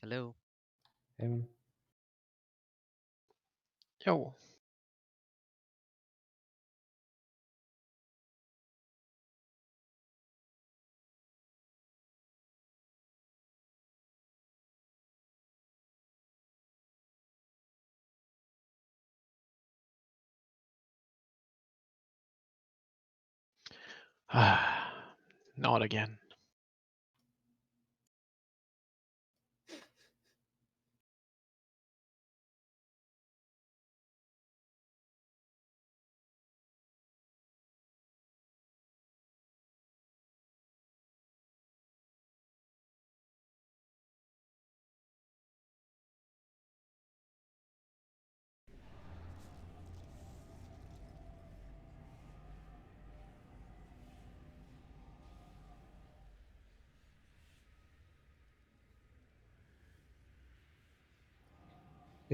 Hello. Um, Yo. Not again.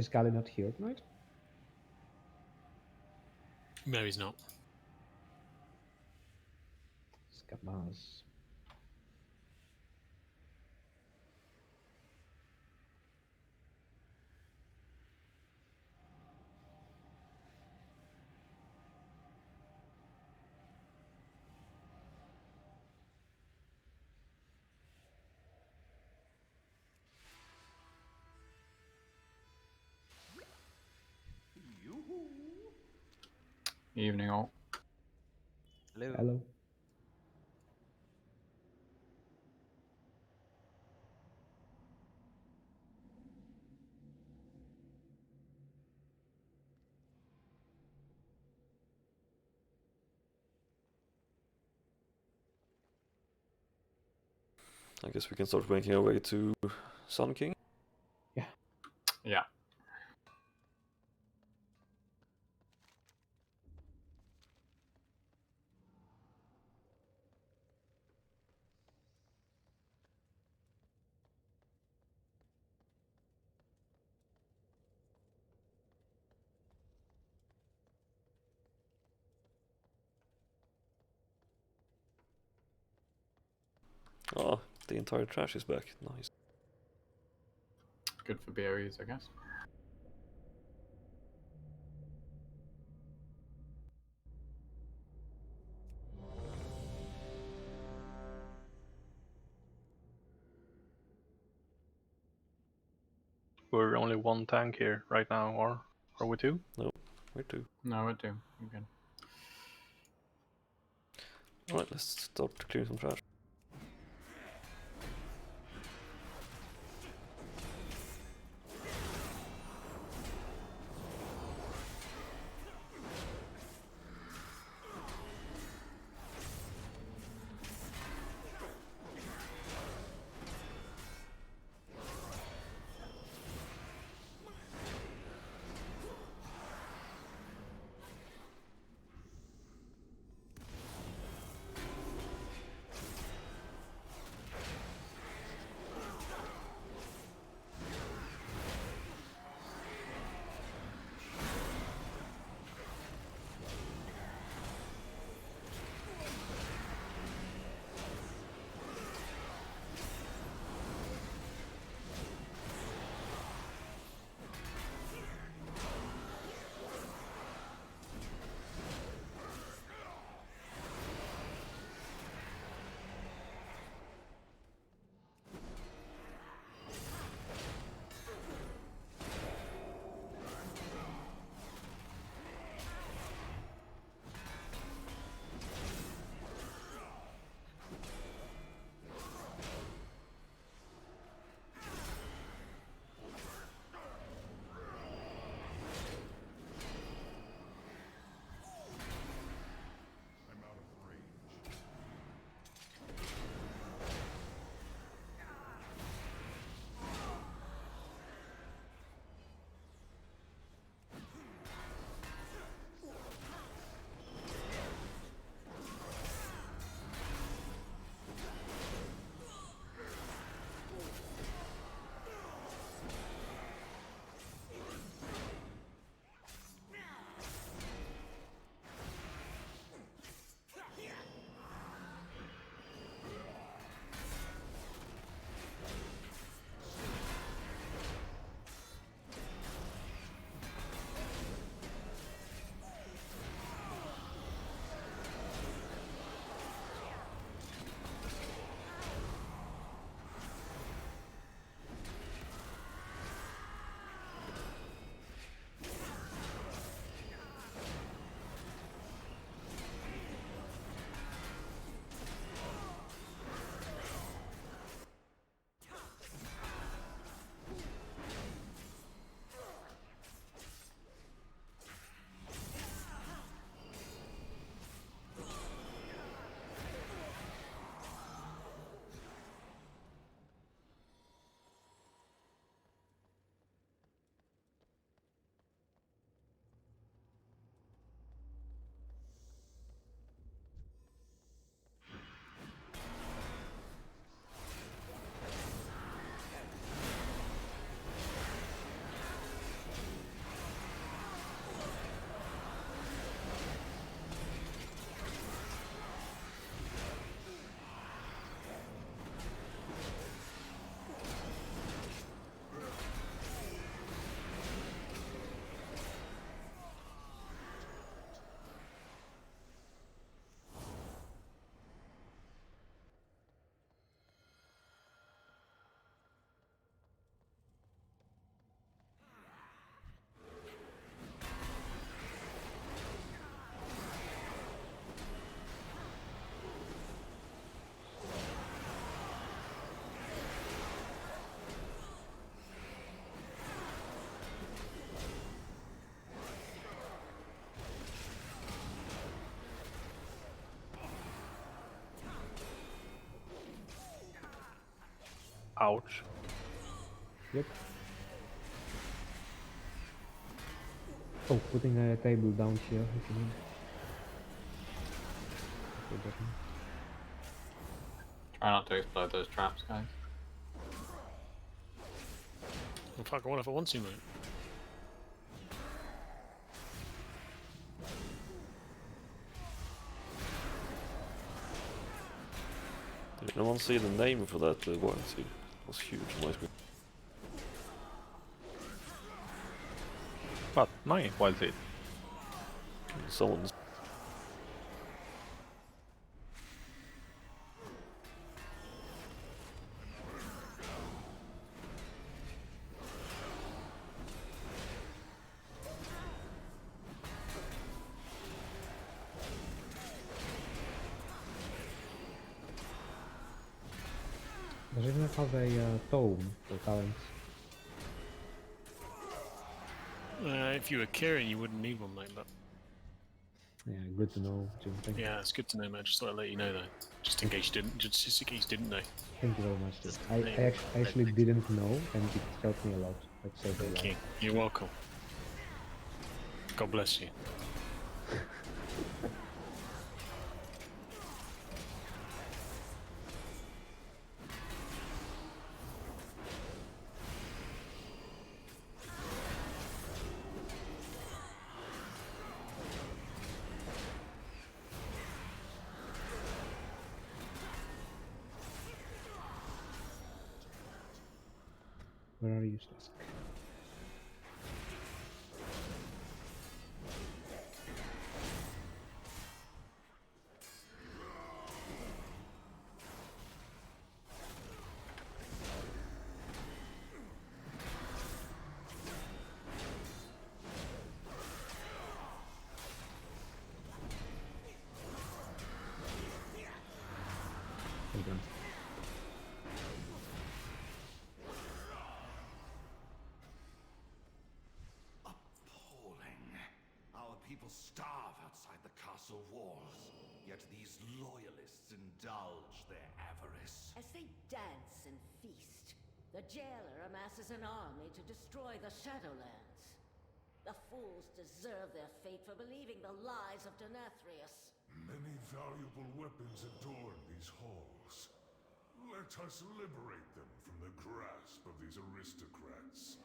is Gali not here tonight? No, he's not. Scabaz. Evening all. Hello. Hello. I guess we can start making our way to Sun King. Yeah. Ah, the entire trash is back. Nice. Good for BOEs, I guess. We're only one tank here right now, or are we two? Where to? No, it do. You can. Alright, let's start clearing some trash. Ouch. Yep. Oh, putting a table down here if you need. Okay, button. Try not to explode those traps, guys. Well, fuck, I wonder if I want to, mate. Did anyone see the name for that wild seed? It was huge on my screen. What? My wild seed. Someone's. Does it not have a tome for talents? If you were carrying, you wouldn't need one, mate, but... Yeah, good to know, Jim. Thank you. Yeah, it's good to know, mate. Just thought I'd let you know, though. Just in case you didn't. Just in case you didn't know. Thank you very much. Jim. Just I name. actually didn't know, and it helped me a lot. Let's say Thank you. You're welcome. God bless you. Where are you, Slask? Hold on. Appalling. Our people starve outside the castle walls, yet these loyalists indulge their avarice. As they dance and feast, the jailer amasses an army to destroy the Shadowlands. The fools deserve their fate for believing the lies of Nathrius. Many valuable weapons adorn these halls. Let us liberate them from the grasp of these aristocrats.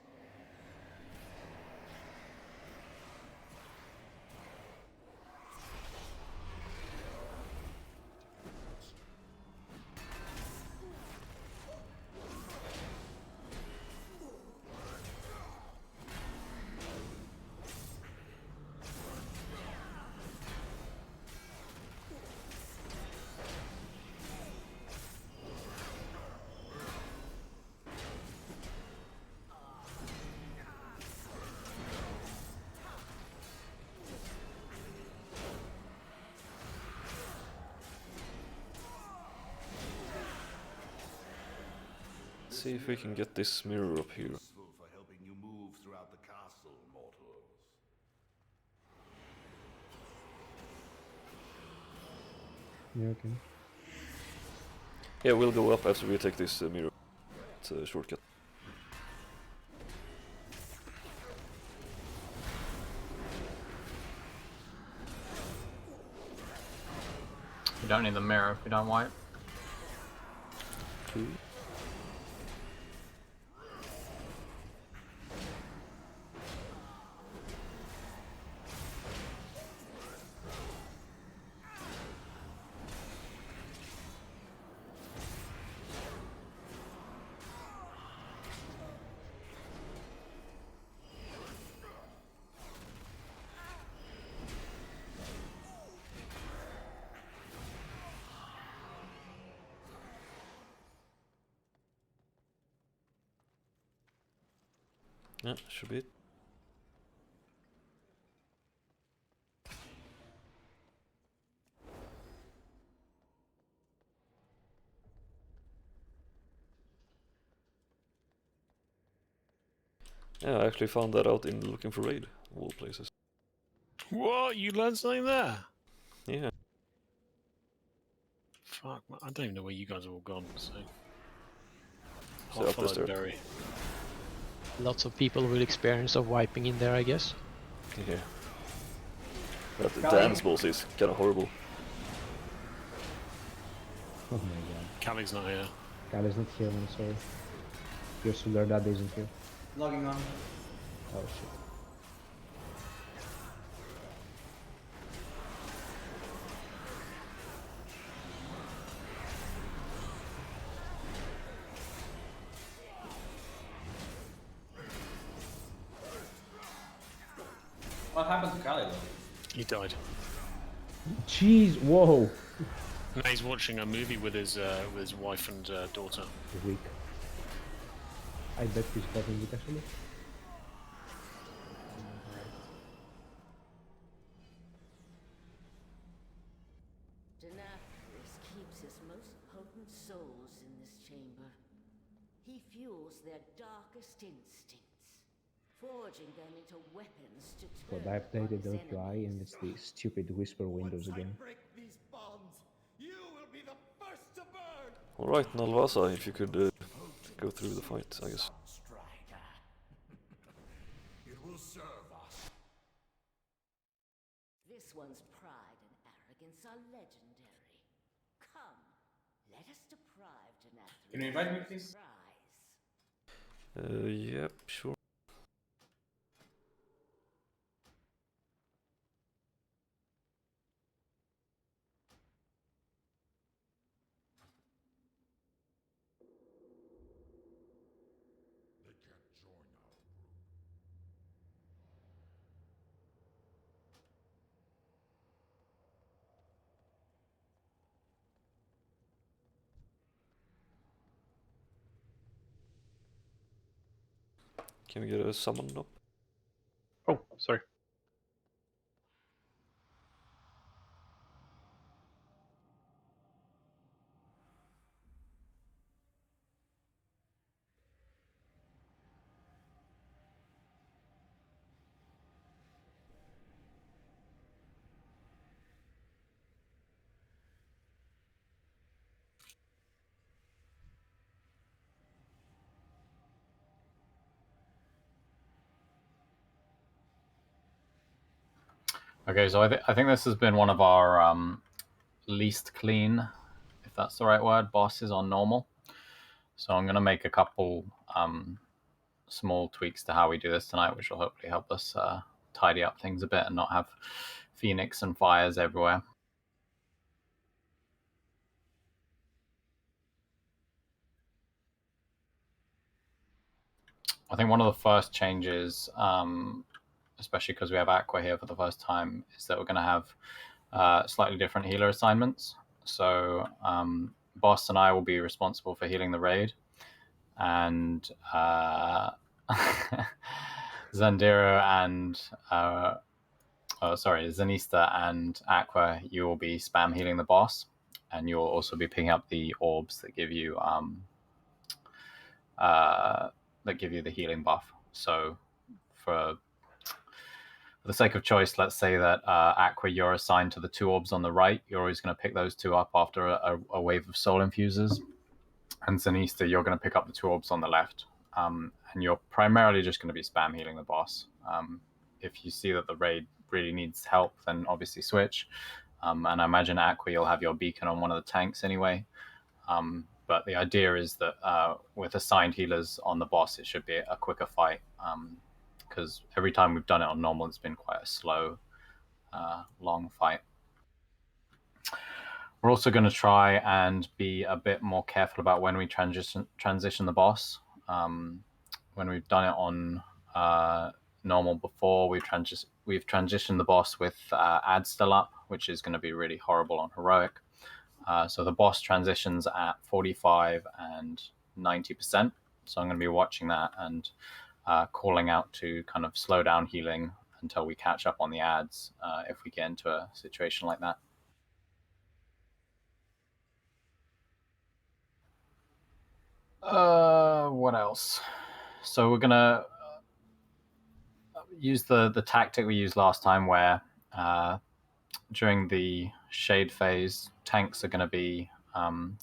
See if we can get this mirror up here. Useful for helping you move throughout the castle, mortals. Yeah, okay. Yeah, we'll go up after we take this mirror. It's a shortcut. You don't need the mirror if you don't wipe. Cool. Yeah, should be it. Yeah, I actually found that out in looking for raid, of all places. What? You learned something there? Yeah. Fuck, man, I don't even know where you guys have all gone, so... So up this there. Berry. Lots of people with experience of wiping in there, I guess. Yeah. But the dance boss is kind of horrible. Oh my god. Callie's not here. God is not here, I'm sorry. Your Solar Dad isn't here. Logging on. Oh shit. What happened to Kali though? He died. Jeez, whoa! Now he's watching a movie with his wife and daughter. Weak. I bet he's having it actually. Nathria keeps his most potent souls in this chamber. He fuels their darkest instincts, forging them into weapons to turn But I updated upon his OQI and it's the stupid whisper windows again. break these bonds, you will be the first to burn. Alright, Nalvasa, if you could go through the fight, I guess. Strider. It will serve us. This one's pride and arrogance are legendary. Come, let us deprive Nathria. Can you invite me, please? Yep, sure. They can't join our group. Can we get a summon up? Oh, sorry. Okay, so I think this has been one of our least clean, if that's the right word, bosses on normal. So I'm going to make a couple small tweaks to how we do this tonight, which will hopefully help us tidy up things a bit and not have Phoenix and fires everywhere. I think one of the first changes, especially because we have Aqua here for the first time, is that we're going to have slightly different healer assignments. So Boss and I will be responsible for healing the raid, and Zandiro and Zanista and Aqua, you will be spam healing the boss, and you will also be picking up the orbs that give you the healing buff. So for the sake of choice, let's say that Aqua, you're assigned to the 2 orbs on the right. You're always going to pick those 2 up after a wave of soul infusers. And Zanista, you're going to pick up the 2 orbs on the left. And you're primarily just going to be spam healing the boss. If you see that the raid really needs help, then obviously switch. And I imagine Aqua, you'll have your beacon on one of the tanks anyway. But the idea is that with assigned healers on the boss, it should be a quicker fight. Because every time we've done it on normal, it's been quite a slow, long fight. We're also going to try and be a bit more careful about when we transition the boss. When we've done it on normal before, we've transitioned the boss with ads still up, which is going to be really horrible on heroic. So the boss transitions at 45 and 90%. So I'm going to be watching that and calling out to kind of slow down healing until we catch up on the ads if we get into a situation like that. What else? So we're gonna use the tactic we used last time, where during the shade phase, tanks are going to be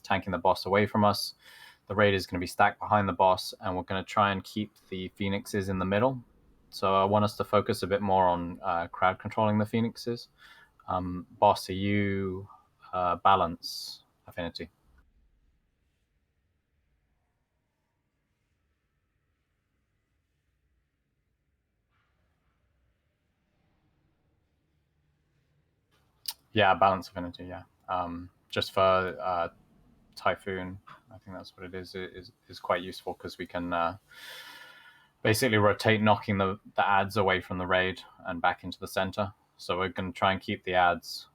tanking the boss away from us. the raid is going to be stacked behind the boss, and we're going to try and keep the phoenixes in the middle. So I want us to focus a bit more on crowd controlling the phoenixes. Boss, are you balance affinity? Yeah, balance affinity. Yeah, just for Typhoon, I think that's what it is quite useful because we can basically rotate, knocking the ads away from the raid and back into the center. So we're going to try and keep the ads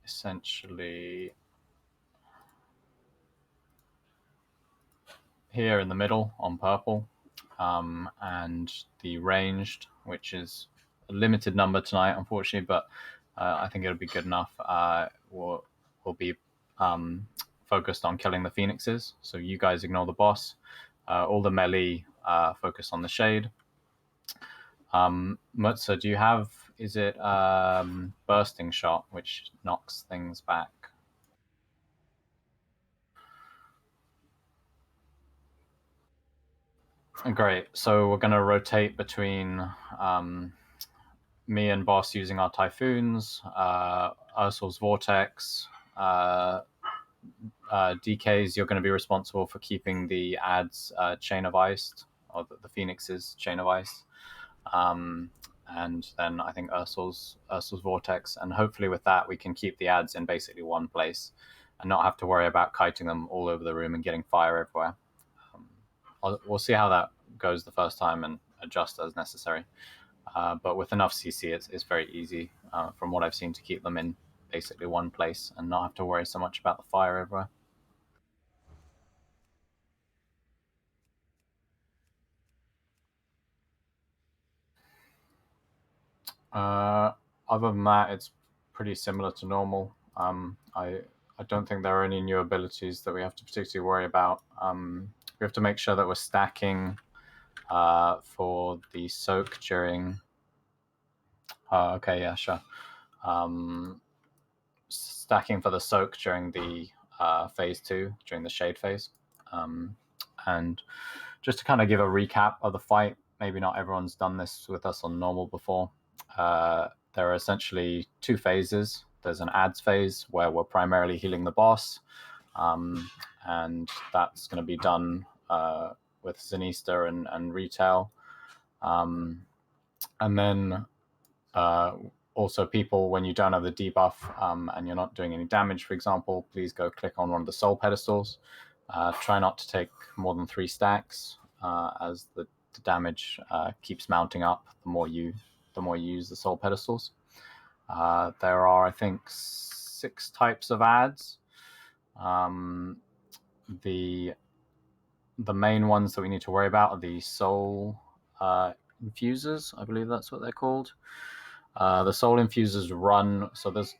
essentially here in the middle on purple, and the ranged, which is a limited number tonight, unfortunately, but I think it'll be good enough. We'll be focused on killing the phoenixes, so you guys ignore the boss. All the melee focus on the shade. Mutsa, do you have, is it bursting shot, which knocks things back? Great. So we're going to rotate between me and Boss using our Typhoons, Ursul's Vortex, DKs, you're going to be responsible for keeping the ads Chain of Ice, or the Phoenix's Chain of Ice. And then I think Ursul's Vortex, and hopefully with that we can keep the ads in basically one place and not have to worry about kiting them all over the room and getting fire everywhere. We'll see how that goes the first time and adjust as necessary. But with enough CC, it's very easy, from what I've seen, to keep them in basically one place and not have to worry so much about the fire everywhere. Other than that, it's pretty similar to normal. I don't think there are any new abilities that we have to particularly worry about. We have to make sure that we're stacking for the soak during... okay, yeah, sure. Stacking for the soak during the phase 2, during the shade phase. And just to kind of give a recap of the fight, maybe not everyone's done this with us on normal before. There are essentially 2 phases. There's an ads phase where we're primarily healing the boss, and that's going to be done with Zenista and Retail. And then also, people, when you don't have the debuff and you're not doing any damage, for example, please go click on one of the soul pedestals. Try not to take more than 3 stacks, as the damage keeps mounting up the more you use the soul pedestals. There are, I think, 6 types of ads. The main ones that we need to worry about are the soul infusers. I believe that's what they're called. The soul infusers run, so there's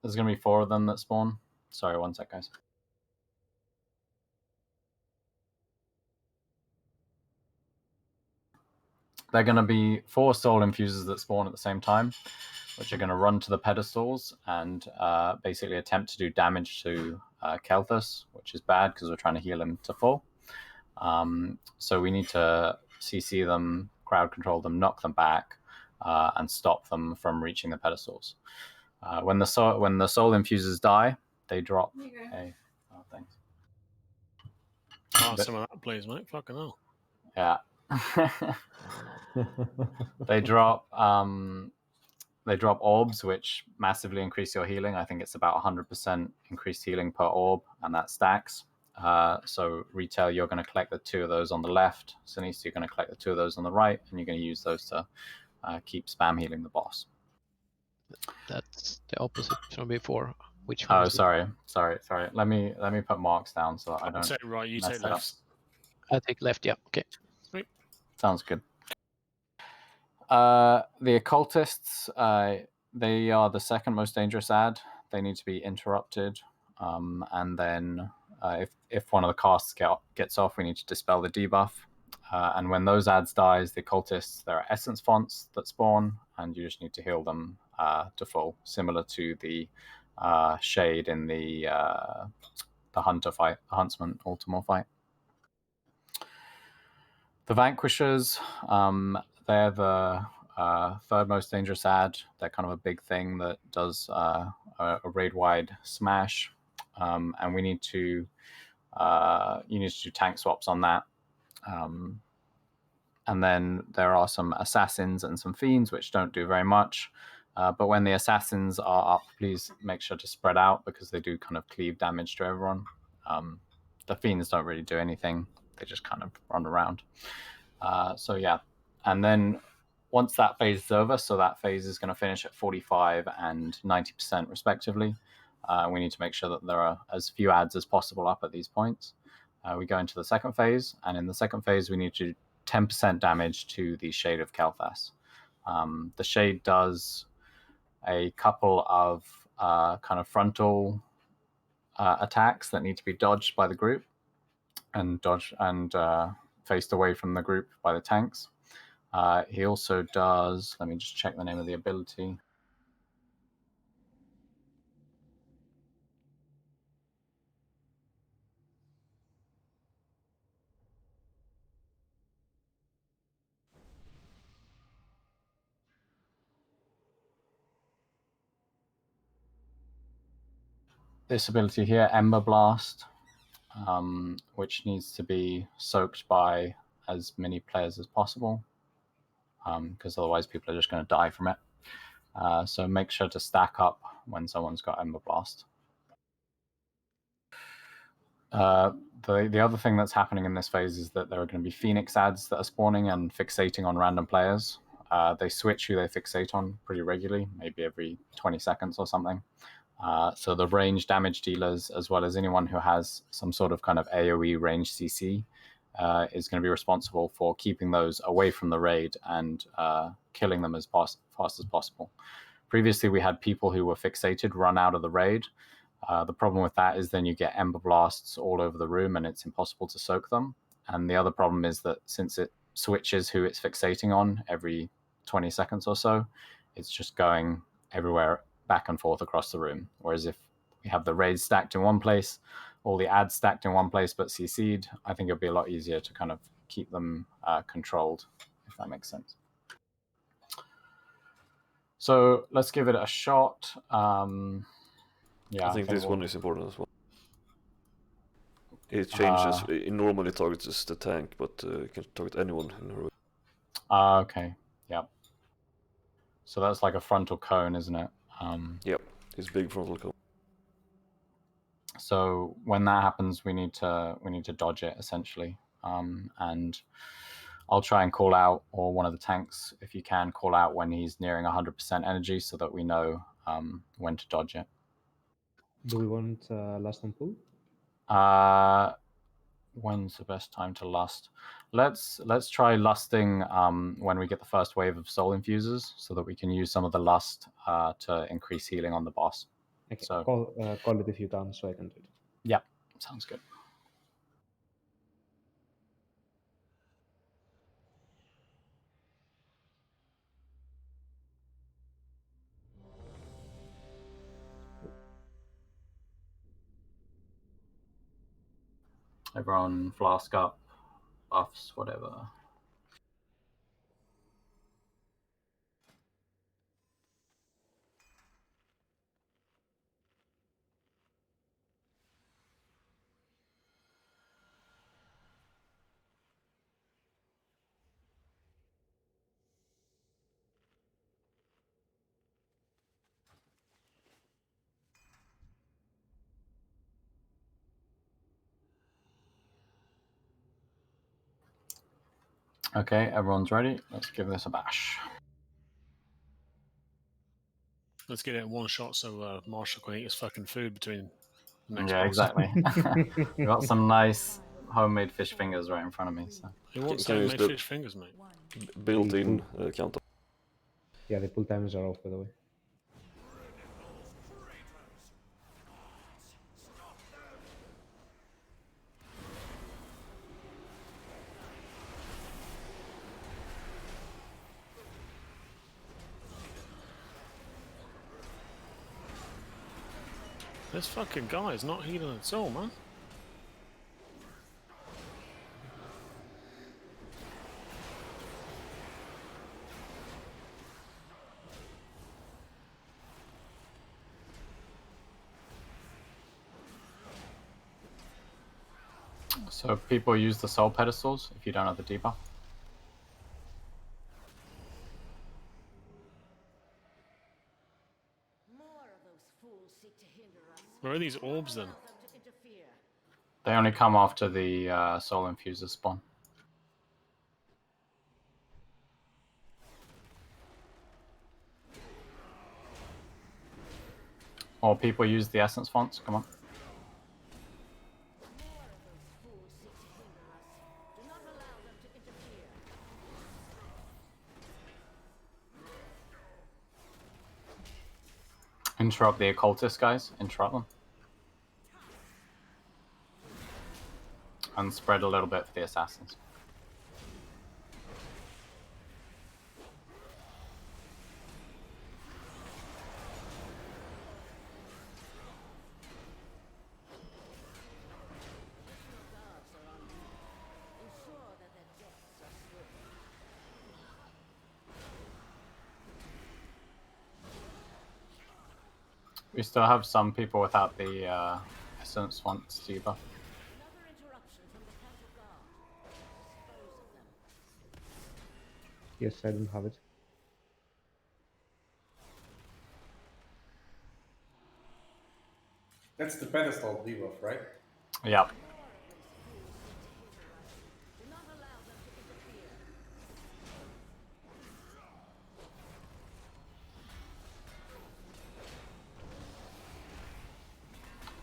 going to be 4 of them that spawn. Sorry, one sec, guys. They're going to be 4 soul infusers that spawn at the same time, which are going to run to the pedestals and basically attempt to do damage to Kelthus, which is bad because we're trying to heal him to full. So we need to CC them, crowd control them, knock them back, and stop them from reaching the pedestals. When the soul infusers die, they drop a... Oh, thanks. Oh, some of that, please, mate. Fucking hell. Yeah. They drop orbs, which massively increase your healing. I think it's about 100% increased healing per orb, and that stacks. So Retail, you're going to collect the 2 of those on the left. Sinise, you're going to collect the 2 of those on the right, and you're going to use those to keep spam healing the boss. That's the opposite from before. Which one? Oh, sorry. Let me put marks down so that I don't. Take right, you take left. left. I take left. Yeah. Okay. Sweet. Sounds good. The occultists, they are the second most dangerous ad. They need to be interrupted, and then if one of the casts gets off, we need to dispel the debuff. And when those ads dies, the occultists, there are essence fonts that spawn, and you just need to heal them to full, similar to the shade in the the hunter fight, the huntsman Ultimore fight. The Vanquishers, they're the third most dangerous ad. They're kind of a big thing that does a raid-wide smash, and we need to you need to do tank swaps on that. And then there are some assassins and some fiends which don't do very much. But when the assassins are up, please make sure to spread out because they do kind of cleave damage to everyone. The fiends don't really do anything. They just kind of run around. So yeah, and then once that phase is over, so that phase is going to finish at 45 and 90% respectively. We need to make sure that there are as few ads as possible up at these points. We go into the second phase, and in the second phase, we need to do 10% damage to the Shade of Kel'Thas. The Shade does a couple of kind of frontal attacks that need to be dodged by the group and faced away from the group by the tanks. He also does, let me just check the name of the ability. This ability here, Ember Blast, which needs to be soaked by as many players as possible, because otherwise people are just going to die from it. So make sure to stack up when someone's got Ember Blast. The other thing that's happening in this phase is that there are going to be Phoenix ads that are spawning and fixating on random players. They switch who they fixate on pretty regularly, maybe every 20 seconds or something. So the range damage dealers, as well as anyone who has some sort of kind of AoE range CC, is going to be responsible for keeping those away from the raid and killing them as fast as possible. Previously, we had people who were fixated run out of the raid. The problem with that is then you get Ember Blasts all over the room and it's impossible to soak them. And the other problem is that since it switches who it's fixating on every 20 seconds or so, it's just going everywhere back and forth across the room. Whereas if we have the raids stacked in one place, all the ads stacked in one place but CC'd, I think it'll be a lot easier to kind of keep them controlled, if that makes sense. So let's give it a shot. Yeah, I think this we'll... one is important as well. It changes. It normally targets the tank, but it can target anyone in a row. Okay. Yep. So that's like a frontal cone, isn't it? Yep. It's big frontal cone. So when that happens, we need to dodge it essentially. And I'll try and call out, or one of the tanks, if you can, call out when he's nearing 100% energy, so that we know when to dodge it. Do we want last on pool? When's the best time to lust? Let's try lusting when we get the first wave of soul infusers, so that we can use some of the lust to increase healing on the boss. Okay, so call it if you can, so I can do it. Yeah, sounds good. Everyone flask up, buffs, whatever. Okay, everyone's ready. Let's give this a bash. Let's get it in one shot so Marshall can eat his fucking food between the next Yeah, boss. exactly. We got some nice homemade fish fingers right in front of me. So. Who wants Can you homemade use the fish fingers, mate? built-in counter? Yeah, the pull timers are off, by the way. This fucking guy is not healing at all, man. So people use the soul pedestals if you don't have the debuff. More of those fools seek to hinder us. Where are these orbs then? Allow them to interfere. They only come after the soul infuser spawn. Or people use the essence fonts. Come on. More of those fools seek to hinder us. Do not allow them to interfere. Interrupt the occultist, guys. Interrupt them. And spread a little bit for the assassins. Guards are on duty. Ensure that their deaths are swift. We still have some people without the essence fonts debuff. Another interruption from the cattle guard. Dispose of them. Yes, I don't have it. That's the pedestal debuff, right? Yep. Do not allow them to interfere.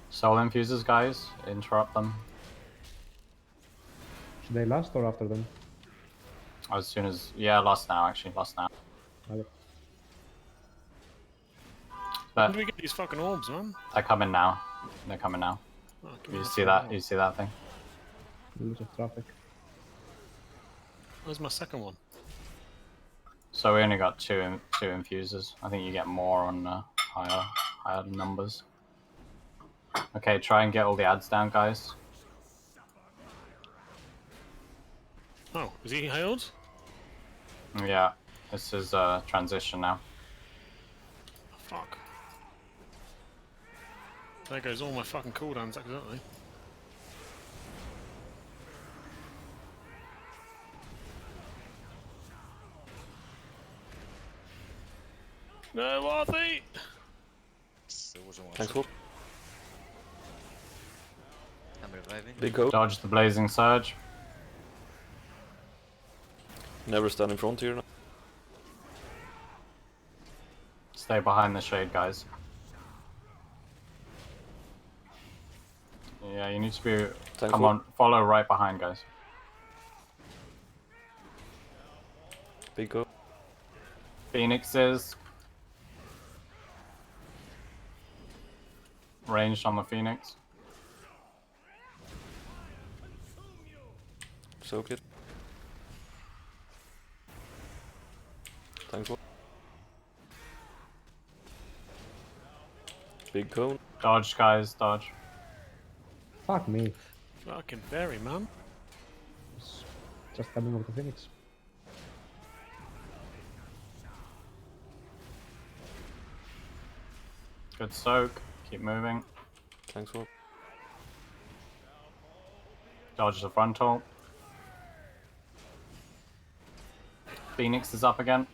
Soul infusers, guys. Interrupt them Should they last or after them? as soon as... Yeah, lost now, actually. Lost now. Okay. Where But do we get these fucking orbs, man? they're coming now. They're coming now. Oh, give me You the see fucking that? orb. You see that thing? Lots of traffic. Where's my second one? So we only got two infusers. I think you get more on higher numbers. Okay, try and get all the ads down, guys. Oh, is he healed? Yeah, this is transition now. Oh, fuck. There goes all my fucking cooldowns accidentally. No, Arthie! Thanks, Hope. I'm reviving. Big go. Dodge the blazing surge. Never stand in front here now. Stay behind the shade, guys. Yeah, you need to be... Thank Come you. on, follow right behind, guys. Big go. Phoenixes. Ranged on the Phoenix. Soak it. Thanks, Hope. Big cone. Dodge, guys, dodge. Fuck me. Fucking berry, man. It's just coming over the Phoenix. Good soak. Keep moving. Thanks, Hope. Dodge the frontal. Phoenix is up again.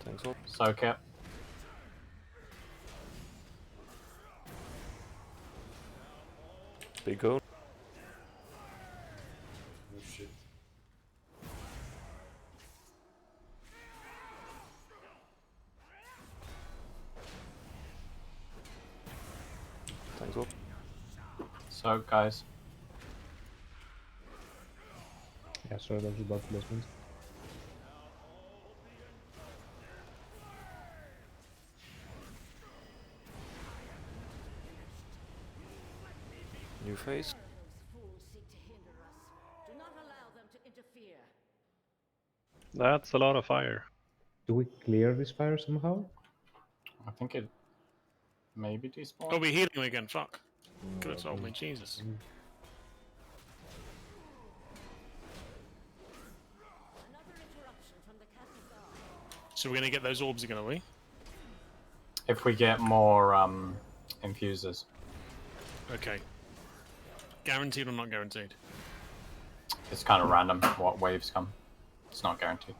Thanks, Hope. Soak it. Big cone. Oh shit. Thanks, Hope. Soak, guys. Yeah, sorry, that was about placement. New face. Those fools seek to hinder us. Do not allow them to interfere. That's a lot of fire. Do we clear this fire somehow? I think it maybe despawned. Oh, we're healing again. Fuck. Could have told me. Jesus. Mm. Another interruption from the castle guard. So we're gonna get those orbs again, are we? If we get more infusers. Okay. Guaranteed or not guaranteed? It's kind of random what waves come. It's not guaranteed.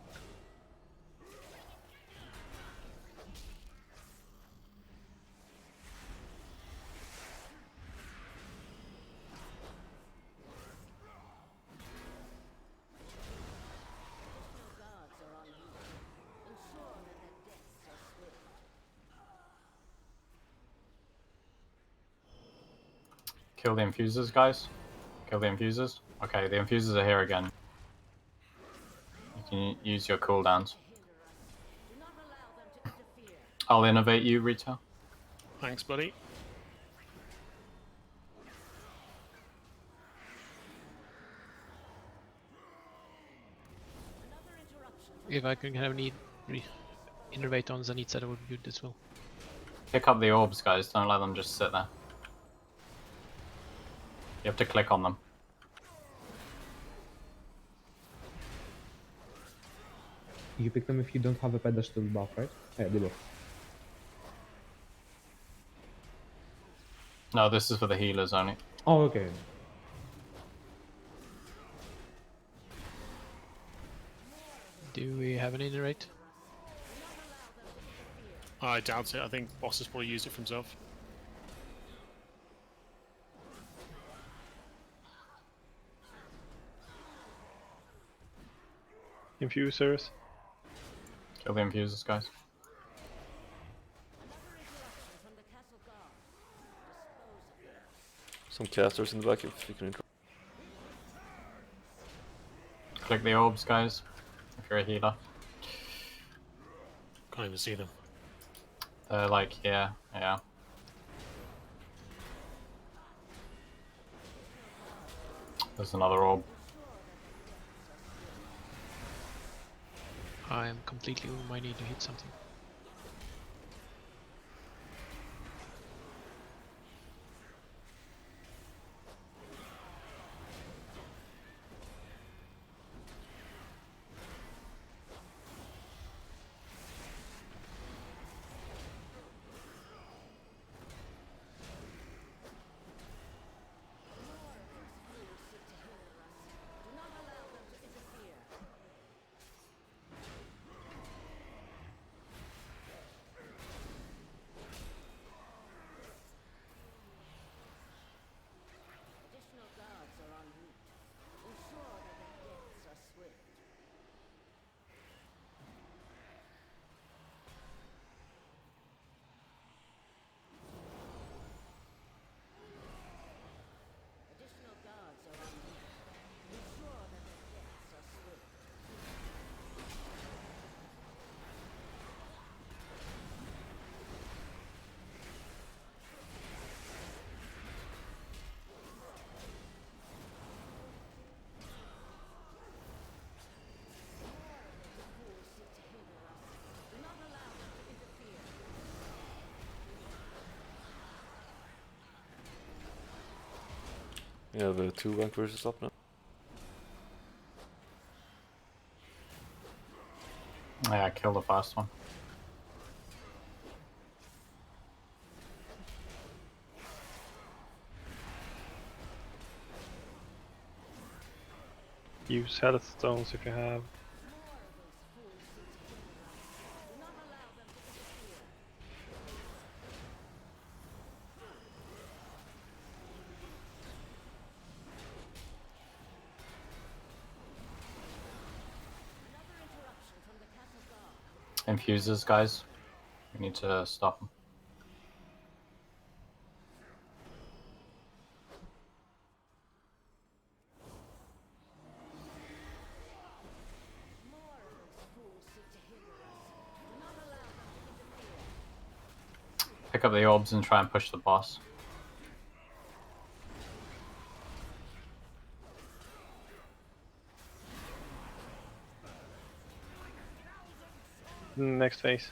Additional guards are on route. Ensure that their deaths are swift. Kill the infusers, guys. Kill the infusers. Okay, the infusers are here again. You can use your cooldowns. Do not allow them to interfere. I'll innovate you, Retail. Thanks, buddy. Another interruption from If I can have any innervate on Zanitza, that would be good as well. Pick up the orbs, guys. Don't let them just sit there. You have to click on them. You pick them if you don't have a pedestal buff, right? Yeah, debuff. No, this is for the healers only. Oh, okay. Do we have an innervate? I doubt it. I think Boss has probably used it for himself. Infusers. Kill the infusers, guys. another interruption from the castle guard. Dispose of them. Some casters in the back if you can intro. Click the orbs, guys. If you're a healer. Can't even see them. They're like here. Yeah. There's another orb. I am completely I need to hit something. Do not allow them to interfere. Additional guards are en route. Ensure that their deaths are swift. Additional guards are en route. Ensure that their deaths are swift. Fools seek to hinder us. Do not allow them to interfere. We have 2 vanquishers up now. Yeah, kill the first one. Use health stones if you have. Do not allow them to interfere. Another interruption from the castle guard. Infusers, guys. We need to stop them. More of those fools seek to hinder us. Do not allow them to interfere. Pick up the orbs and try and push the boss. Next phase.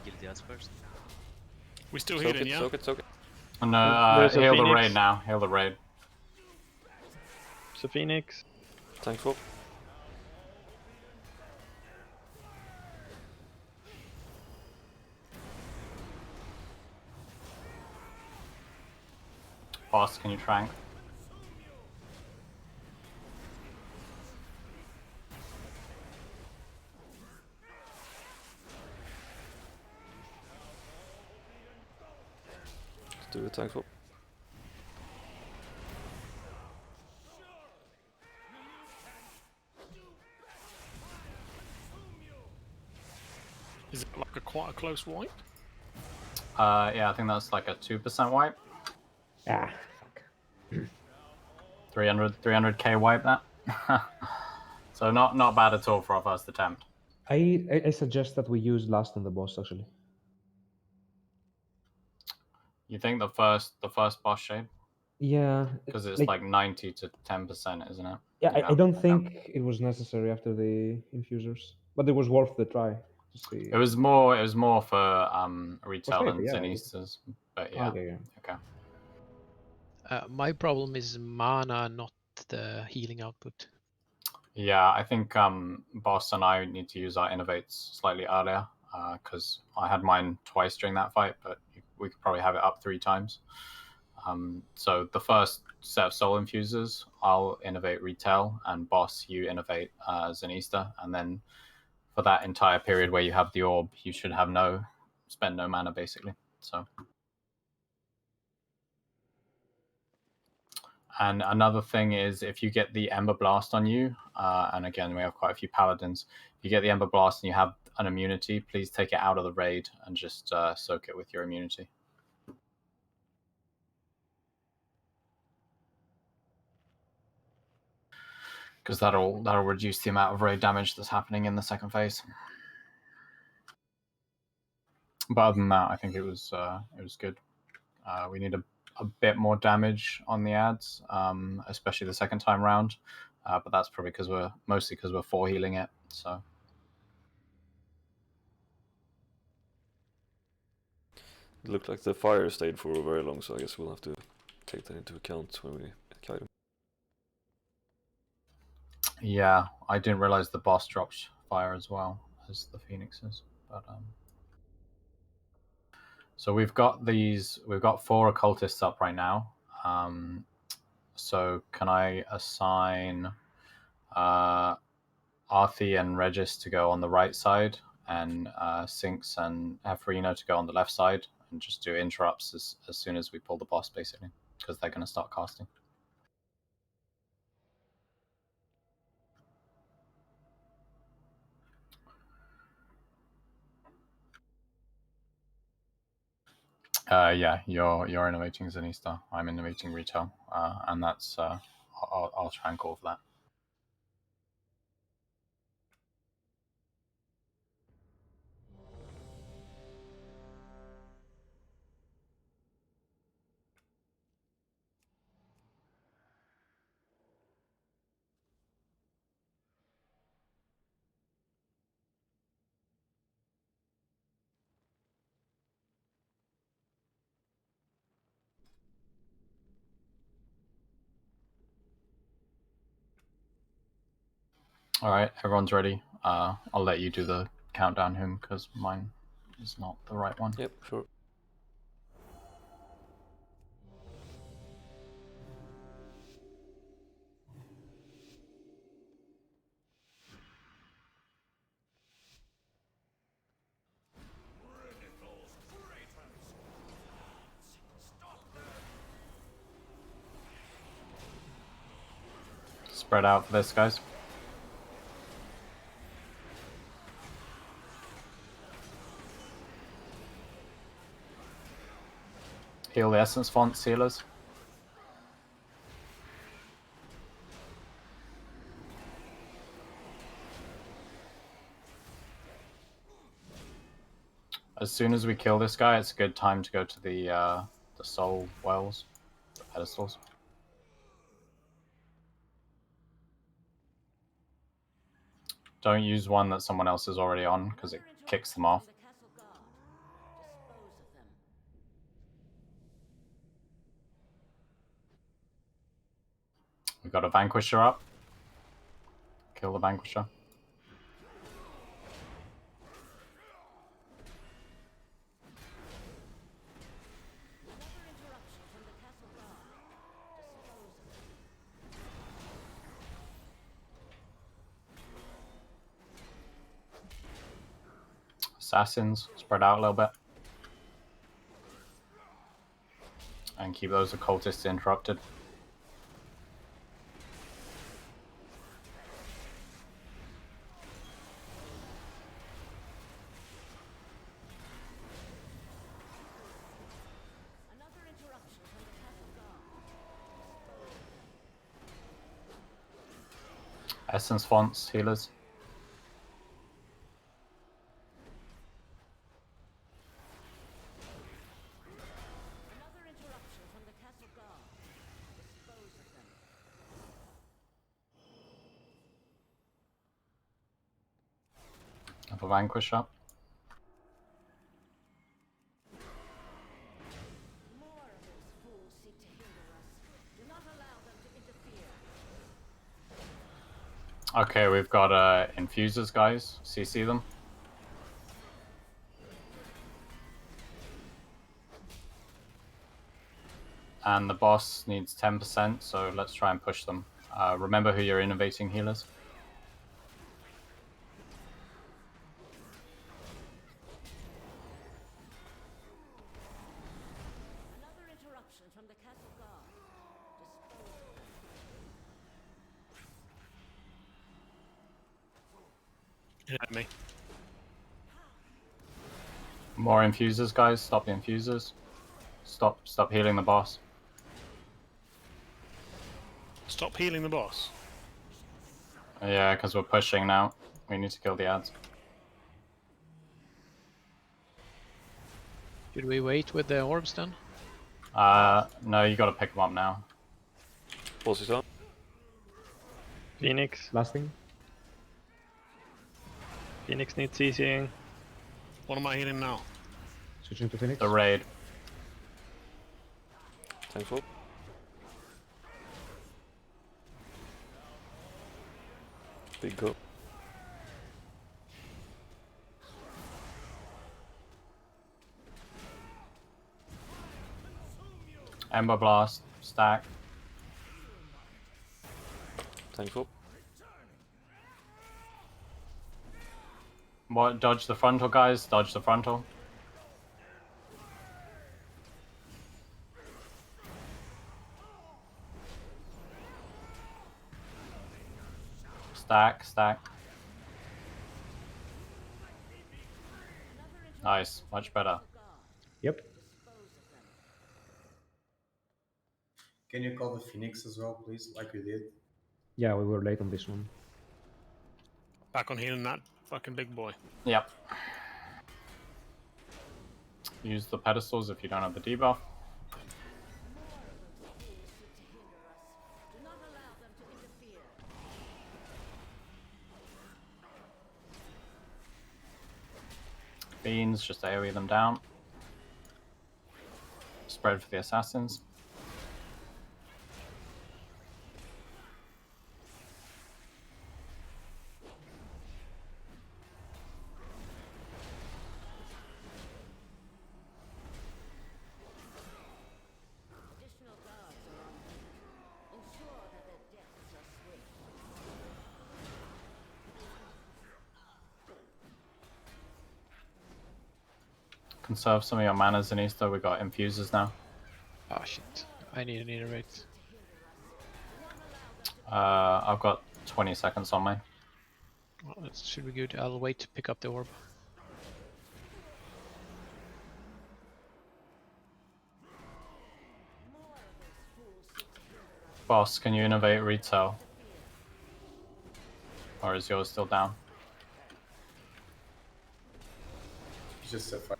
Kill the ads first. We still Soak healing, it, yeah? soak it, soak it. No, There's a heal the Phoenix. raid now. Heal the raid. It's a Phoenix. Tank swap. Boss, can you trank? Let's do the tank swap. Is it like quite a close wipe? Yeah, I think that's like a 2% wipe. Ah, fuck. 300k wipe that. So not bad at all for our first attempt. I suggest that we use last on the boss actually. You think the first boss shape? Yeah, Because it's like 90 to 10%, isn't it? yeah. I don't Yeah. think it was necessary after the infusers, but it was worth the try to see. It was more for retail safe, than yeah. Zenisters, but yeah. Okay, yeah. Okay. My problem is mana, not the healing output. Yeah, I think Boss and I need to use our innovates slightly earlier because I had mine twice during that fight, but we could probably have it up 3 times. So the first set of soul infusers, I'll innovate retail, and Boss, you innovate Zenista, and then for that entire period where you have the orb, you should have spend no mana basically. So. And another thing is if you get the Ember Blast on you, and again, we have quite a few paladins, if you get the Ember Blast and you have an immunity, please take it out of the raid and just soak it with your immunity. Because that'll reduce the amount of raid damage that's happening in the second phase. But other than that, I think it was good. We need a bit more damage on the ads, especially the second time round. But that's probably because we're 4 healing it. So. It looked like the fire stayed for very long, so I guess we'll have to take that into account when we kite him. Yeah, I didn't realize the boss dropped fire as well as the phoenixes. But so we've got 4 occultists up right now. So can I assign Arthi and Regis to go on the right side, and Sinks and Efrino to go on the left side, and just do interrupts as soon as we pull the boss, basically, because they're going to start casting. Yeah, you're innovating Zenista. I'm innovating retail, and that's I'll try and call for that. All right, everyone's ready. I'll let you do the countdown, him, because mine is not the right one. Yep, sure. Spread out for this, guys. Heal the essence font sealers. as soon as we kill this guy, it's a good time to go to the soul wells, the pedestals. Don't use one that someone else is already on, because it kicks them off. We've got a Vanquisher up. Kill the Vanquisher. Assassins, spread out a little bit. And keep those occultists interrupted. Essence fonts, healers. Have a Vanquish up. Okay, we've got infusers, guys. CC them. And the boss needs 10%, so let's try and push them. Remember who your innovating healers. Yeah, me. More infusers, guys. Stop the infusers. Stop healing the boss. Stop healing the boss. Yeah, because we're pushing now. We need to kill the ads. Should we wait with the orbs then? No, you gotta pick them up now. Boss is up. Phoenix. Lasting. Phoenix needs CCing. What am I healing now? Switching to Phoenix. The raid. Thankful. Big go. Ember Blast. Stack. Thankful. What? Dodge the frontal, guys. Dodge the frontal. Stack. Nice. Much better. Yep. Can you call the Phoenix as well, please, like we did? Yeah, we were late on this one. Back on healing that fucking big boy. Yep. Use the pedestals if you don't have the debuff. Beans, just AoE them down. Spread for the assassins. Conserve some of your mana, Zenista. We got infusers now. Oh shit. I need an iterate. I've got 20 seconds on mine. Well, that should be good. I'll wait to pick up the orb. Boss, can you innovate retail? Or is yours still down? Just a fight.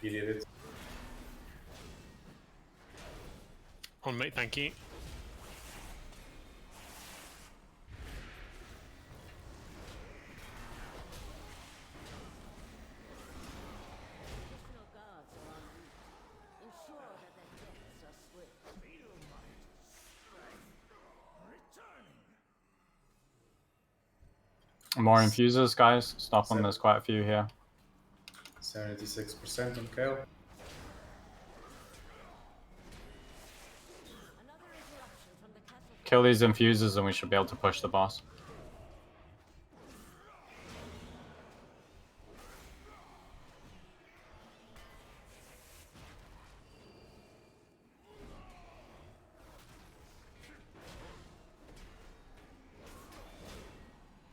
He did it. On mate, thank you. Additional guards are en route. Ensure that their deaths are swift. More infusers, guys. Stop them. There's quite a few here. 76% on Kale. Another interruption from the castle. Kill these infusers and we should be able to push the boss.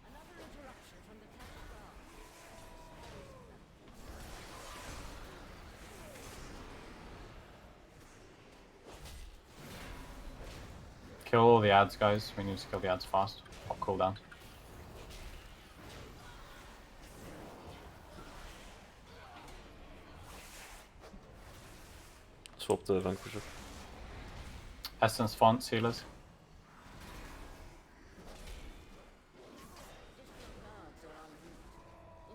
Another interruption from the castle guard. Kill all the ads, guys. We need to kill the ads fast. Pop cooldown. Swap the Vanquisher. Essence fonts, healers. Additional guards are en route.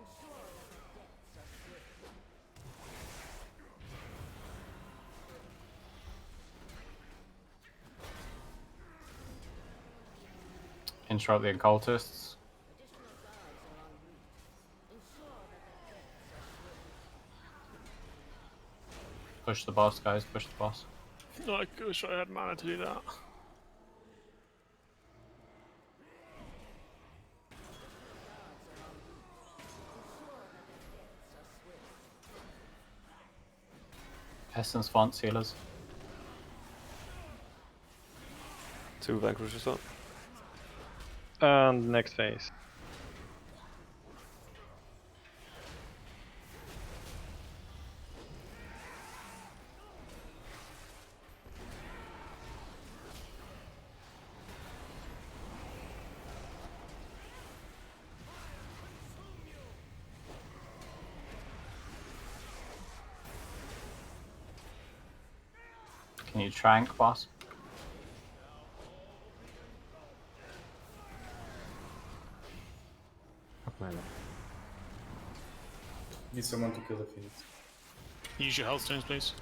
Ensure that their deaths are swift. Interrupt the occultists. Additional guards are en route. Ensure that their deaths are swift. Push the boss, guys. Push the boss. No, I wish I had mana to do that. Essence fonts, healers. 2 Vanquishers up. And next phase. Can you trank, boss? Fuck my life. Need someone to kill the Phoenix. Use your health stones, please.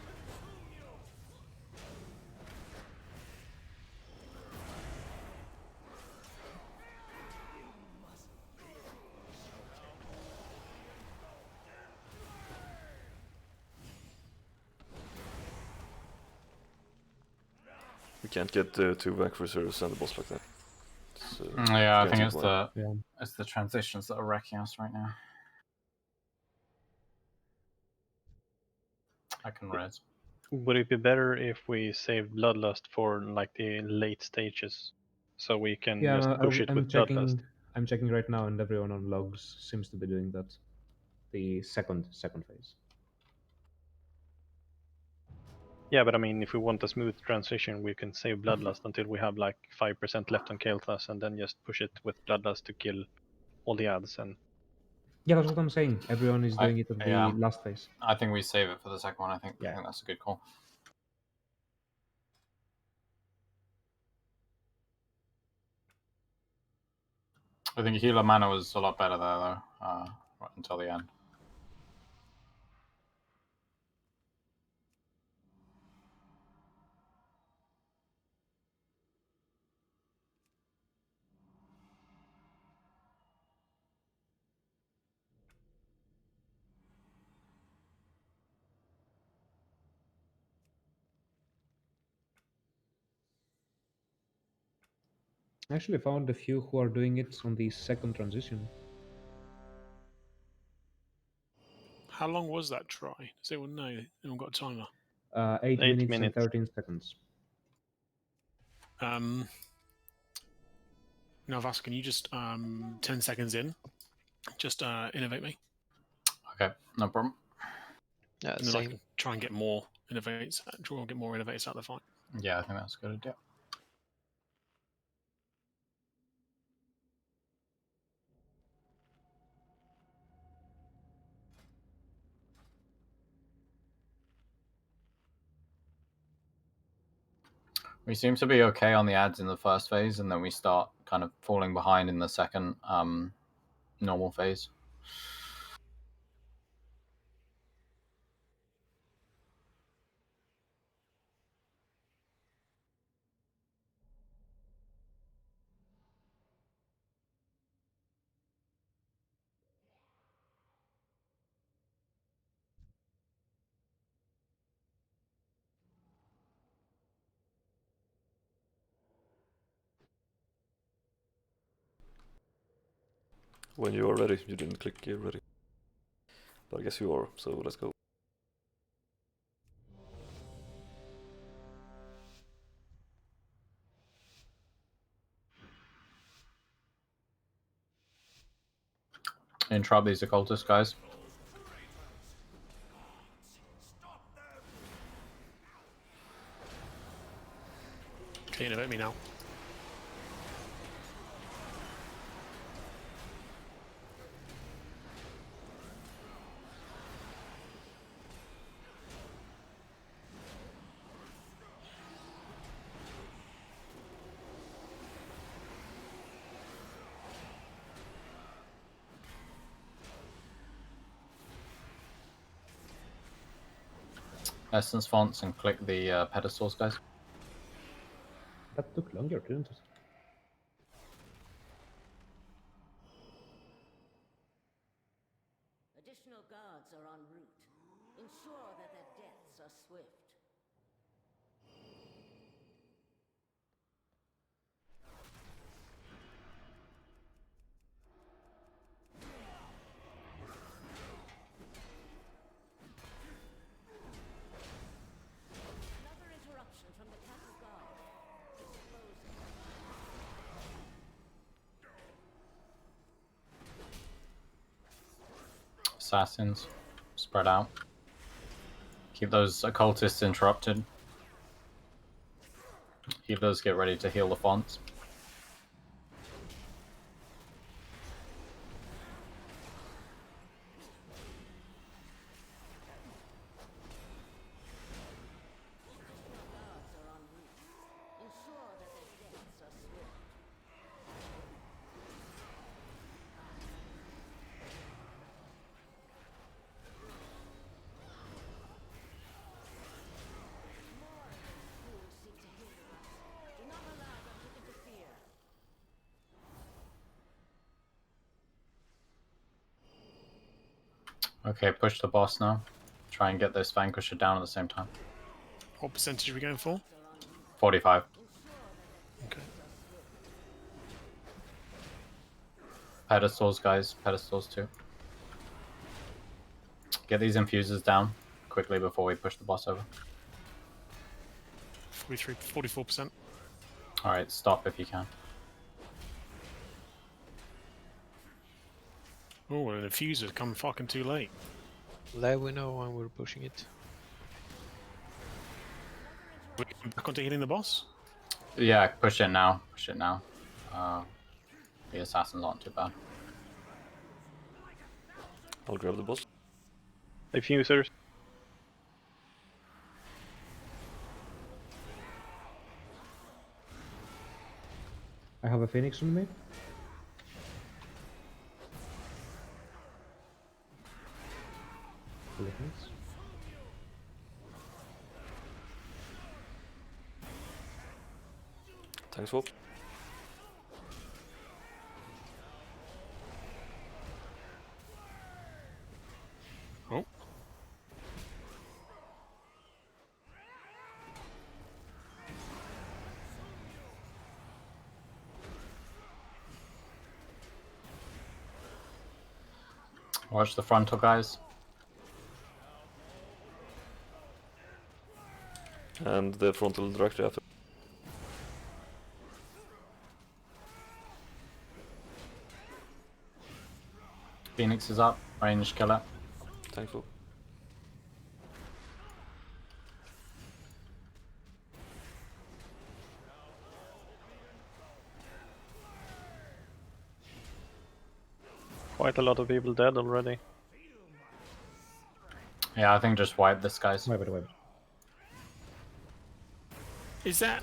We can't get 2 Vanquishers and the boss like that. It's, Yeah, I think getting it's more. it's the transitions that are wrecking us right now. I can res. Would it be better if we save Bloodlust for like the late stages, so we can Yeah, just push it I'm with Bloodlust? checking. I'm checking right now, and everyone on logs seems to be doing that. The second phase. Yeah, but I mean, if we want a smooth transition, we can save Bloodlust until we have like 5% left on Kael'thas, and then just push it with Bloodlust to kill all the ads. And Yeah, that's what I'm saying. Everyone is doing it at the yeah. last phase. I think we save it for the second one. I think Yeah. that's a good call. I think healer mana was a lot better there though, right until the end. I actually found a few who are doing it on the second transition. How long was that try? Does anyone know? Anyone got a timer? 8 8 minutes and minutes. 13 seconds. Navas, can you just 10 seconds in, just innovate me, Okay, no problem. Yeah, and then I same. can try and get more innovates. Try and get more innovates out of the fight. Yeah, I think that's a good idea. We seem to be okay on the ads in the first phase, and then we start kind of falling behind in the second normal phase. When you are ready, you didn't click get ready. But I guess you are, so let's go. Interrupt these occultist guys. Can you innovate me now? Essence fonts and click the pedestals, guys. That took longer, didn't it? Additional guards are en route. Ensure that their deaths are swift. Another interruption from the Castle Guard. Exposing. Assassins, spread out. Keep those occultists interrupted. Healers, get ready to heal the fonts. Guards are en route. Ensure that their deaths are swift. Fools seek to hinder us. Do not allow them to interfere. Okay, push the boss now. Try and get this Vanquisher down at the same time. What percentage are we going for? 45. Okay. Pedestals, guys. Pedestals too. Get these infusers down quickly before we push the boss over. 44%. Alright, stop if you can. Oh, an infuser's come fucking too late. Let we know when we're pushing it. We're getting back onto healing the boss? Yeah, push it now. Push it now. The assassins aren't too bad. I'll grab the boss. Diffusers. I have a Phoenix on me. Thanks. Thanks, Swap. Oh. Watch the frontal, guys. And the frontal directly after. Phoenix is up. Range killer. Thanks, Swap. Quite a lot of people dead already. Yeah, I think just wipe this, guys. Wipe it, wipe it. Is that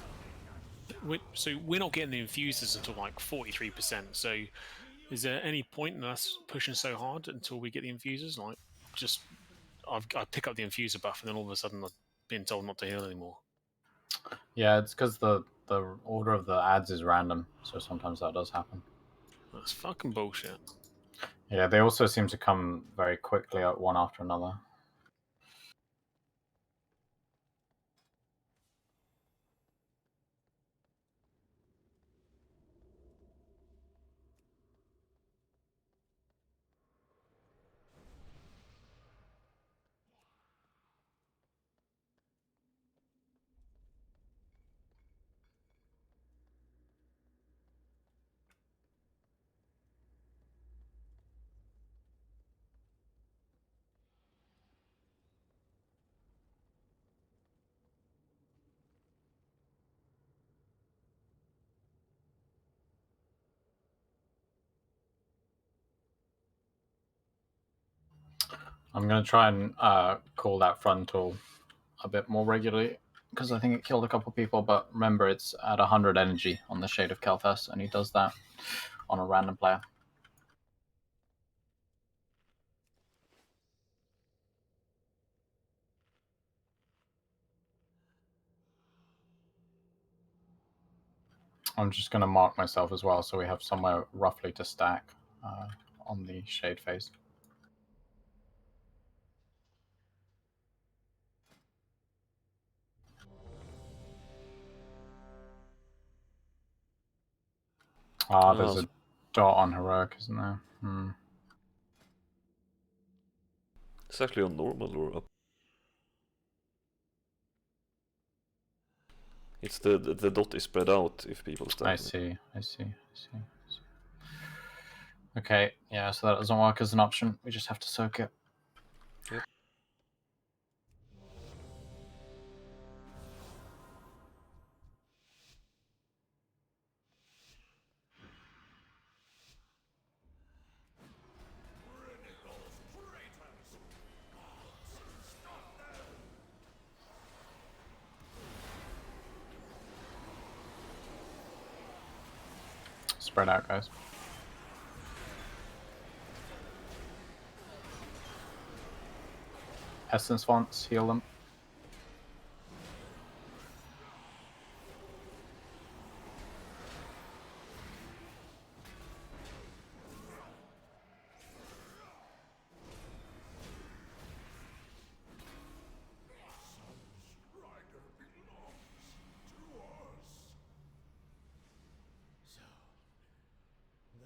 so we're not getting the infusers until like 43%. So is there any point in us pushing so hard until we get the infusers? Like, just I pick up the infuser buff and then all of a sudden I'm being told not to heal anymore. Yeah, it's because the order of the ads is random, so sometimes that does happen. That's fucking bullshit. Yeah, they also seem to come very quickly, one after another. I'm going to try and call that frontal a bit more regularly, because I think it killed a couple people, but remember it's at 100 energy on the Shade of Kel'Thas, and he does that on a random player. I'm just going to mark myself as well, so we have somewhere roughly to stack on the Shade phase. Ah, there's a dot on Heroic, isn't there? It's actually on normal or up. It's the dot is spread out if people stack. I see. Okay, yeah, so that doesn't work as an option. We just have to soak it. Yep. Spread out, guys. Essence fonts, heal them.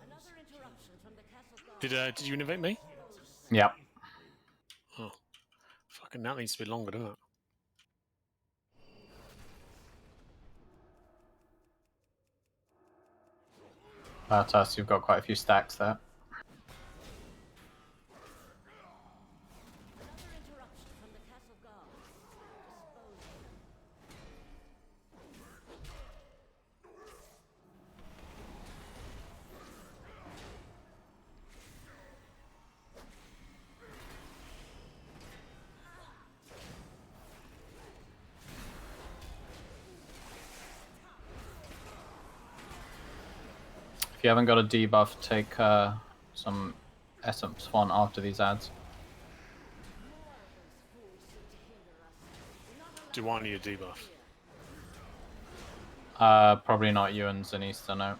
Another interruption from the castle guard. Did you innovate me? Yeah. Oh, fucking that needs to be longer, doesn't it? Us, you've got quite a few stacks there. Another interruption from the castle guard. If you haven't got a debuff, take some Essence font after these ads. Do I need a debuff? Probably not you and Zanista, no.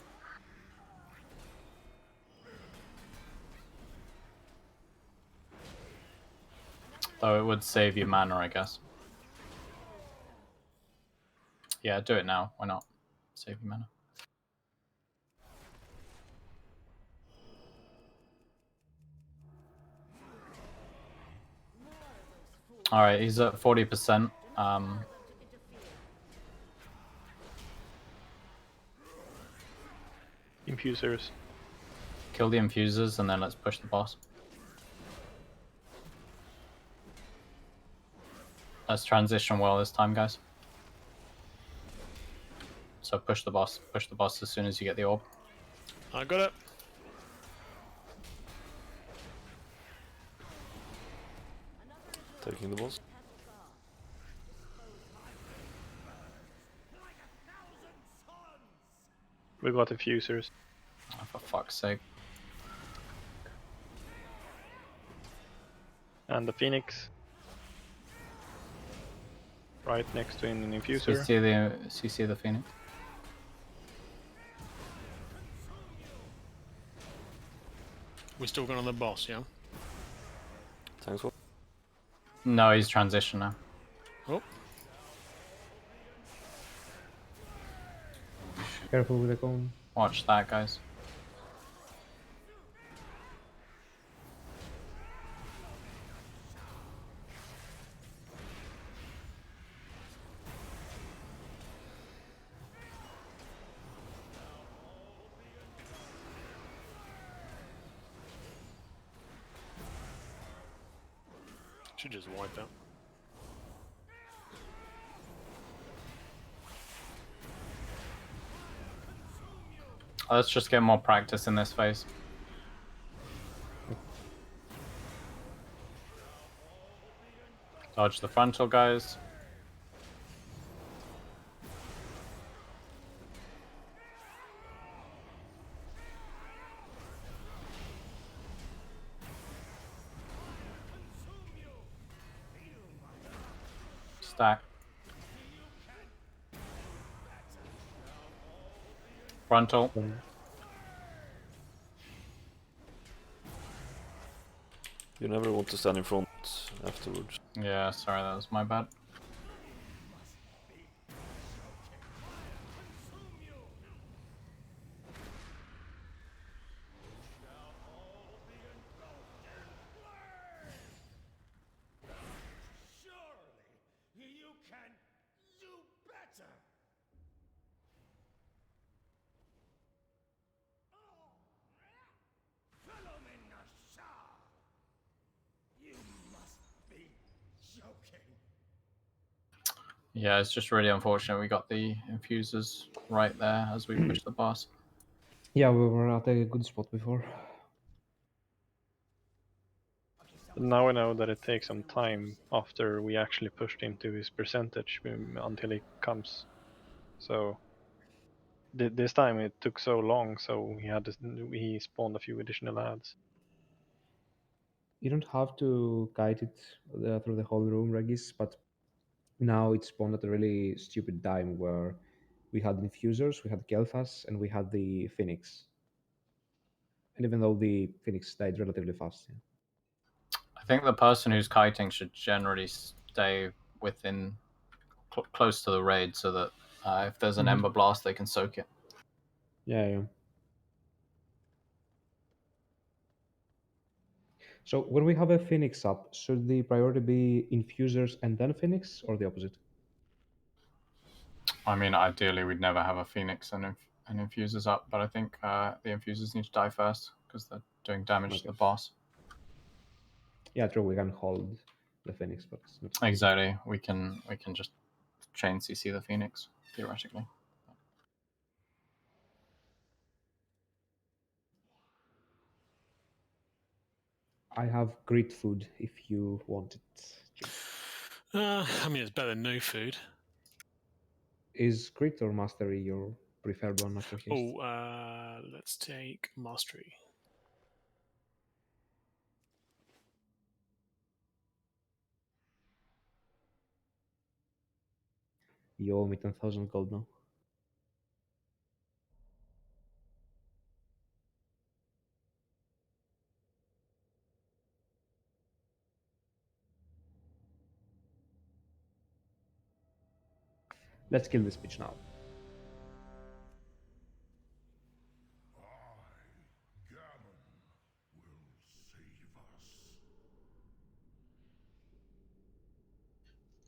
Though it would save you mana, I guess. Yeah, do it now. Why not? Save you mana. Alright, he's at 40%. Infusers. Kill the infusers and then let's push the boss. Let's transition well this time, guys. So push the boss. Push the boss as soon as you get the orb. I got it. Taking the boss. We got diffusers. Oh, for fuck's sake. And the Phoenix. Right next to an infuser. CC the Phoenix. We're still going on the boss, yeah? Thanks, what? No, he's transition now. Oh, Careful with the cone. Watch that, guys. should just wipe out. Let's just get more practice in this phase. Dodge the frontal, guys. Stack. Frontal. You never want to stand in front afterwards. Yeah, sorry, that was my bad. Yeah, it's just really unfortunate we got the infusers right there as we push the boss. Yeah, we were at a good spot before. But now we know that it takes some time after we actually pushed him to his percentage until he comes. So this time it took so long, so he spawned a few additional ads. You don't have to guide it through the whole room, Regis, but now it spawned at a really stupid time where we had infusers, we had Gelthas, and we had the Phoenix. And even though the Phoenix died relatively fast. Yeah. I think the person who's kiting should generally stay within close to the raid so that if there's an Ember Blast, they can soak it. Yeah. So when we have a Phoenix up, should the priority be infusers and then Phoenix, or the opposite? I mean, ideally, we'd never have a Phoenix and infusers up, but I think the infusers need to die first because they're doing damage to the boss. Yeah, true. We can hold the Phoenix, but it's not... Exactly. We can just chain CC the Phoenix theoretically. I have great food if you want it. I mean, it's better than no food. Is Crit or Mastery your preferred one after haste? Oh, let's take Mastery. You owe me 10,000 gold now. Let's kill this bitch now.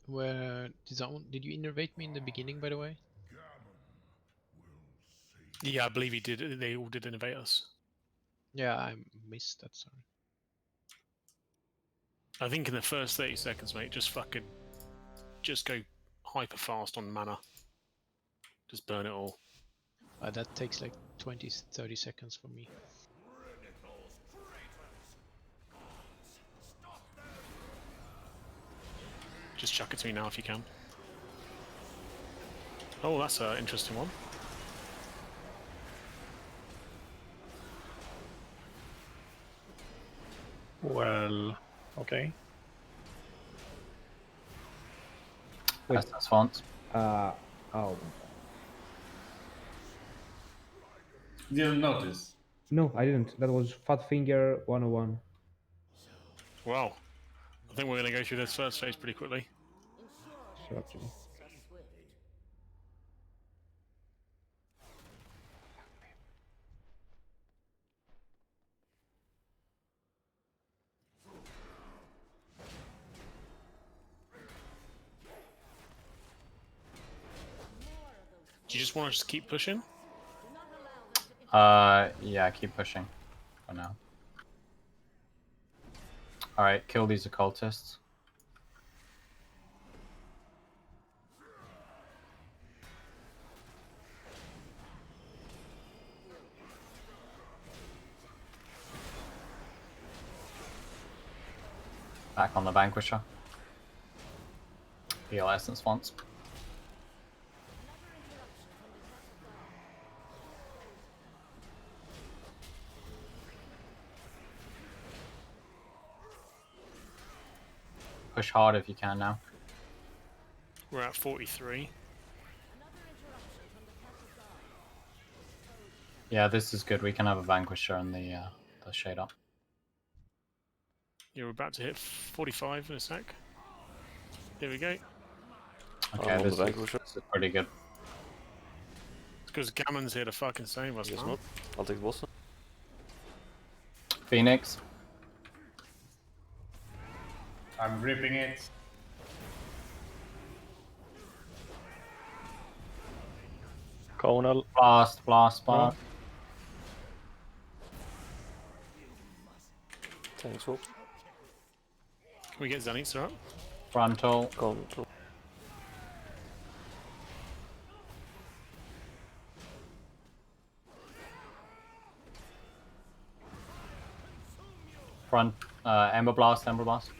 Where did you innervate me in the beginning, by the way? Yeah, I believe he did. They all did innovate us. Yeah, I missed that. Sorry. I think in the first 30 seconds, mate, just go hyper fast on mana. Just burn it all. That takes like 20-30 seconds for me. Just chuck it to me now if you can. Oh, that's an interesting one. Well, okay. Wait. Essence fonts. Oh. Didn't notice. No, I didn't. That was Fat Finger 101. Wow. I think we're going to go through this first phase pretty quickly. Shut up, Jimmy. Do you just want to just keep pushing? Yeah, keep pushing for now. Alright, kill these occultists. Back on the Vanquisher. Heal Essence fonts. Push hard if you can now. We're at 43. Yeah, this is good. We can have a Vanquisher and the Shade up. Yeah, we're about to hit 45 in a sec. Here we go. Okay, this is pretty good. It's because Gammon's here to fucking save us, Guess man. not. I'll take the boss now. Phoenix. I'm gripping it. Conal. Blast, blast, blast. Thanks, Hope. Can we get Zanitza up? Frontal. Control. Front. Ember blast, Ember blast.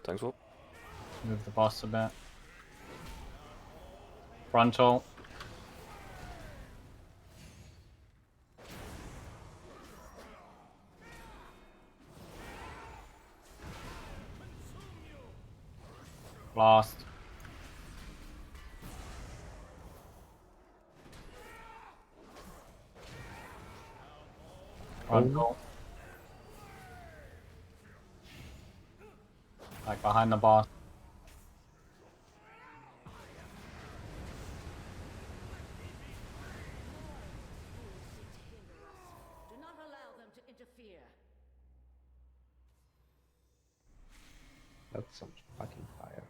Thanks, Hope. Move the boss a bit. Frontal. Blast. Frontal. Like behind the boss. Do not allow them to interfere. That's some fucking fire.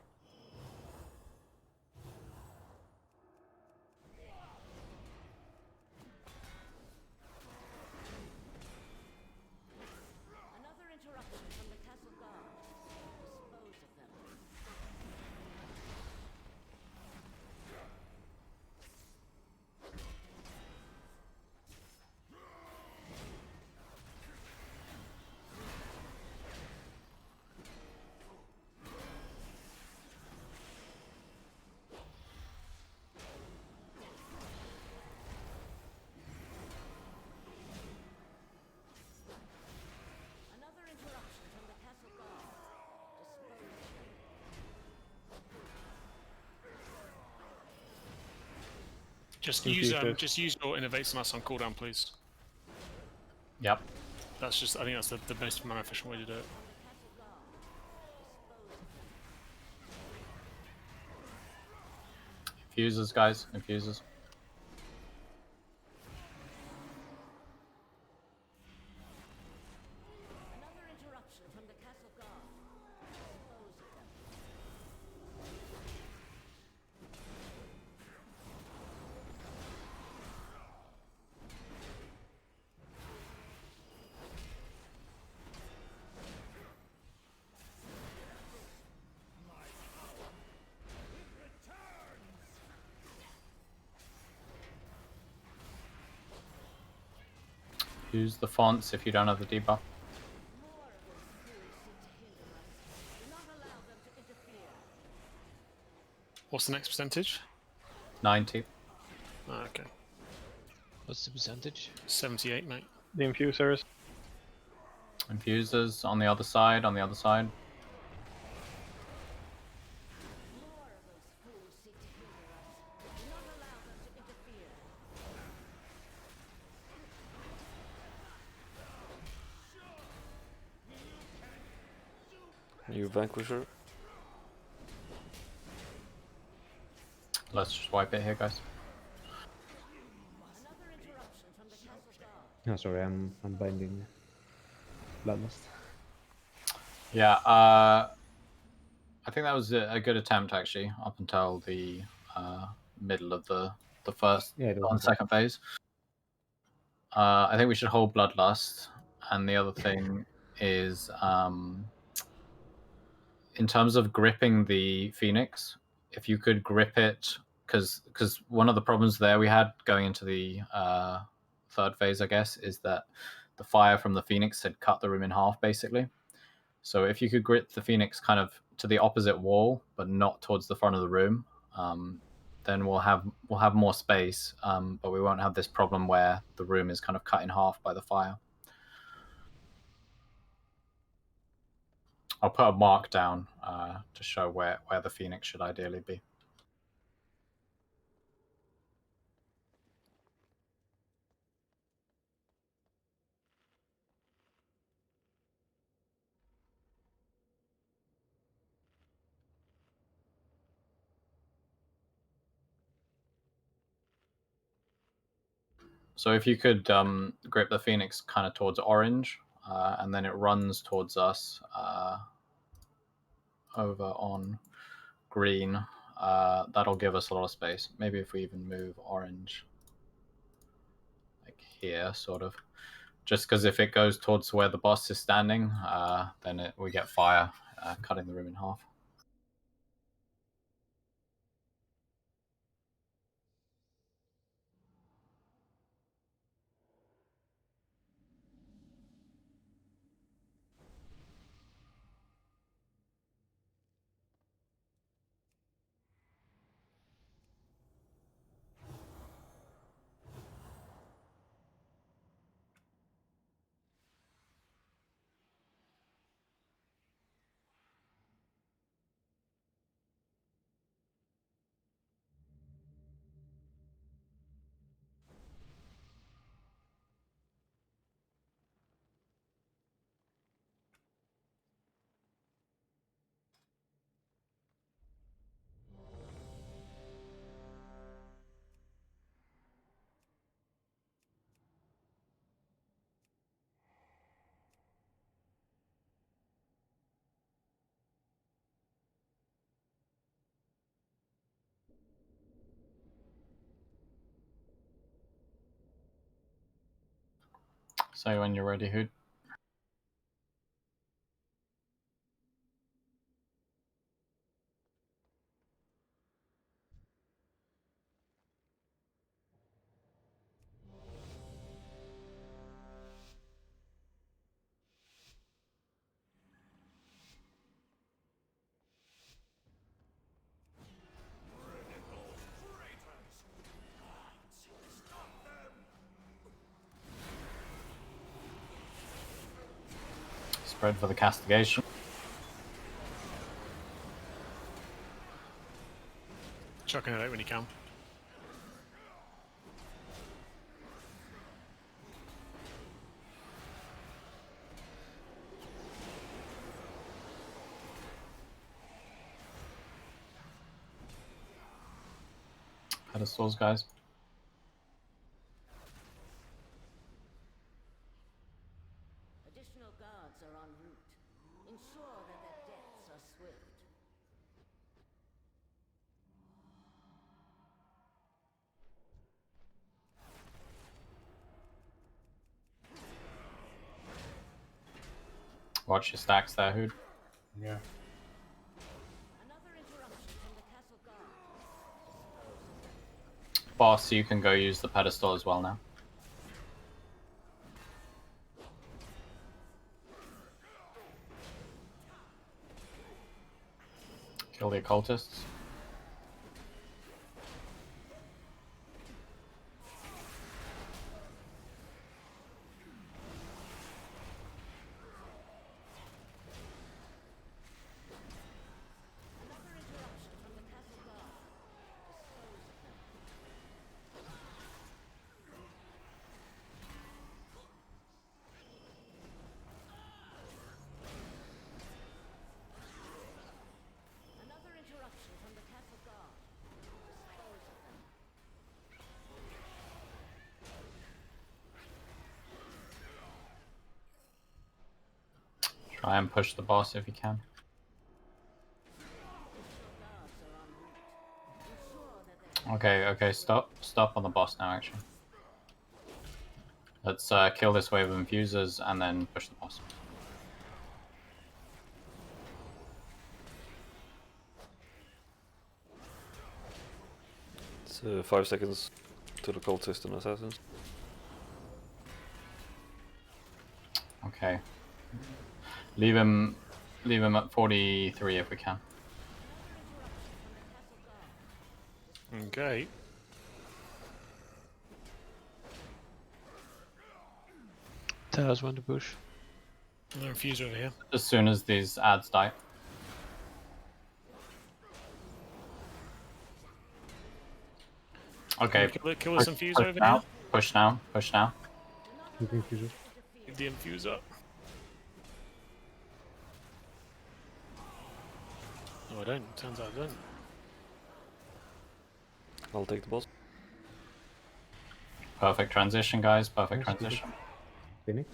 Another interruption from the castle guard. Dispose of them. Another interruption from the castle guard. Dispose of them. Just use your innovates on us on cooldown, please. Yep. That's just, I think that's the most mana efficient way to do it. Infuses, guys. Infuses. Another interruption from the castle guard. Dispose of them. Use the fonts if you don't have the debuff. What's the next percentage? 90. Ah, okay. What's the percentage? 78, mate. the infusers. Infusers on the other side, on the other side. More of those fools seek to hinder us. Do not allow them to interfere. New Vanquisher. Let's just wipe it here, guys. Another interruption from the castle guard. Oh, sorry, I'm binding Bloodlust. Yeah, I think that was a good attempt actually, up until the middle of the first Yeah, it on was second phase. I think we should hold Bloodlust, and the other thing is in terms of gripping the Phoenix, if you could grip it, because one of the problems there we had going into the third phase, I guess, is that the fire from the Phoenix had cut the room in half, basically. So if you could grip the Phoenix kind of to the opposite wall, but not towards the front of the room, then we'll have more space, but we won't have this problem where the room is kind of cut in half by the fire. I'll put a mark down to show where the Phoenix should ideally be. So if you could grip the Phoenix kind of towards orange, and then it runs towards us over on green, that'll give us a lot of space. Maybe if we even move orange like here, sort of. Just because if it goes towards where the boss is standing, then we get fire cutting the room in half. So when you're ready, Hood. Spread for the castigation. Chucking it out when you can. Pedestals, guys. Additional guards are en route. Ensure that their deaths are swift. Watch your stacks there, Hood. Yeah. Another interruption from the castle guard. Boss, you can go use the pedestal as well now. Kill the occultists. Try and push the boss if you can. Okay, stop on the boss now, actually. Let's kill this wave of infusers and then push the boss. It's 5 seconds to the cultist and assassins. Okay. Leave him at 43 if we can. Okay. Tell us when to push. No infuser over here. As soon as these ads die. Okay. Kill this infuser over now. here. Push now. Push now. With the infuser. Get the infuser. Oh, I don't. Turns out I don't. I'll take the boss. Perfect transition, guys. Perfect Nice. transition. Phoenix.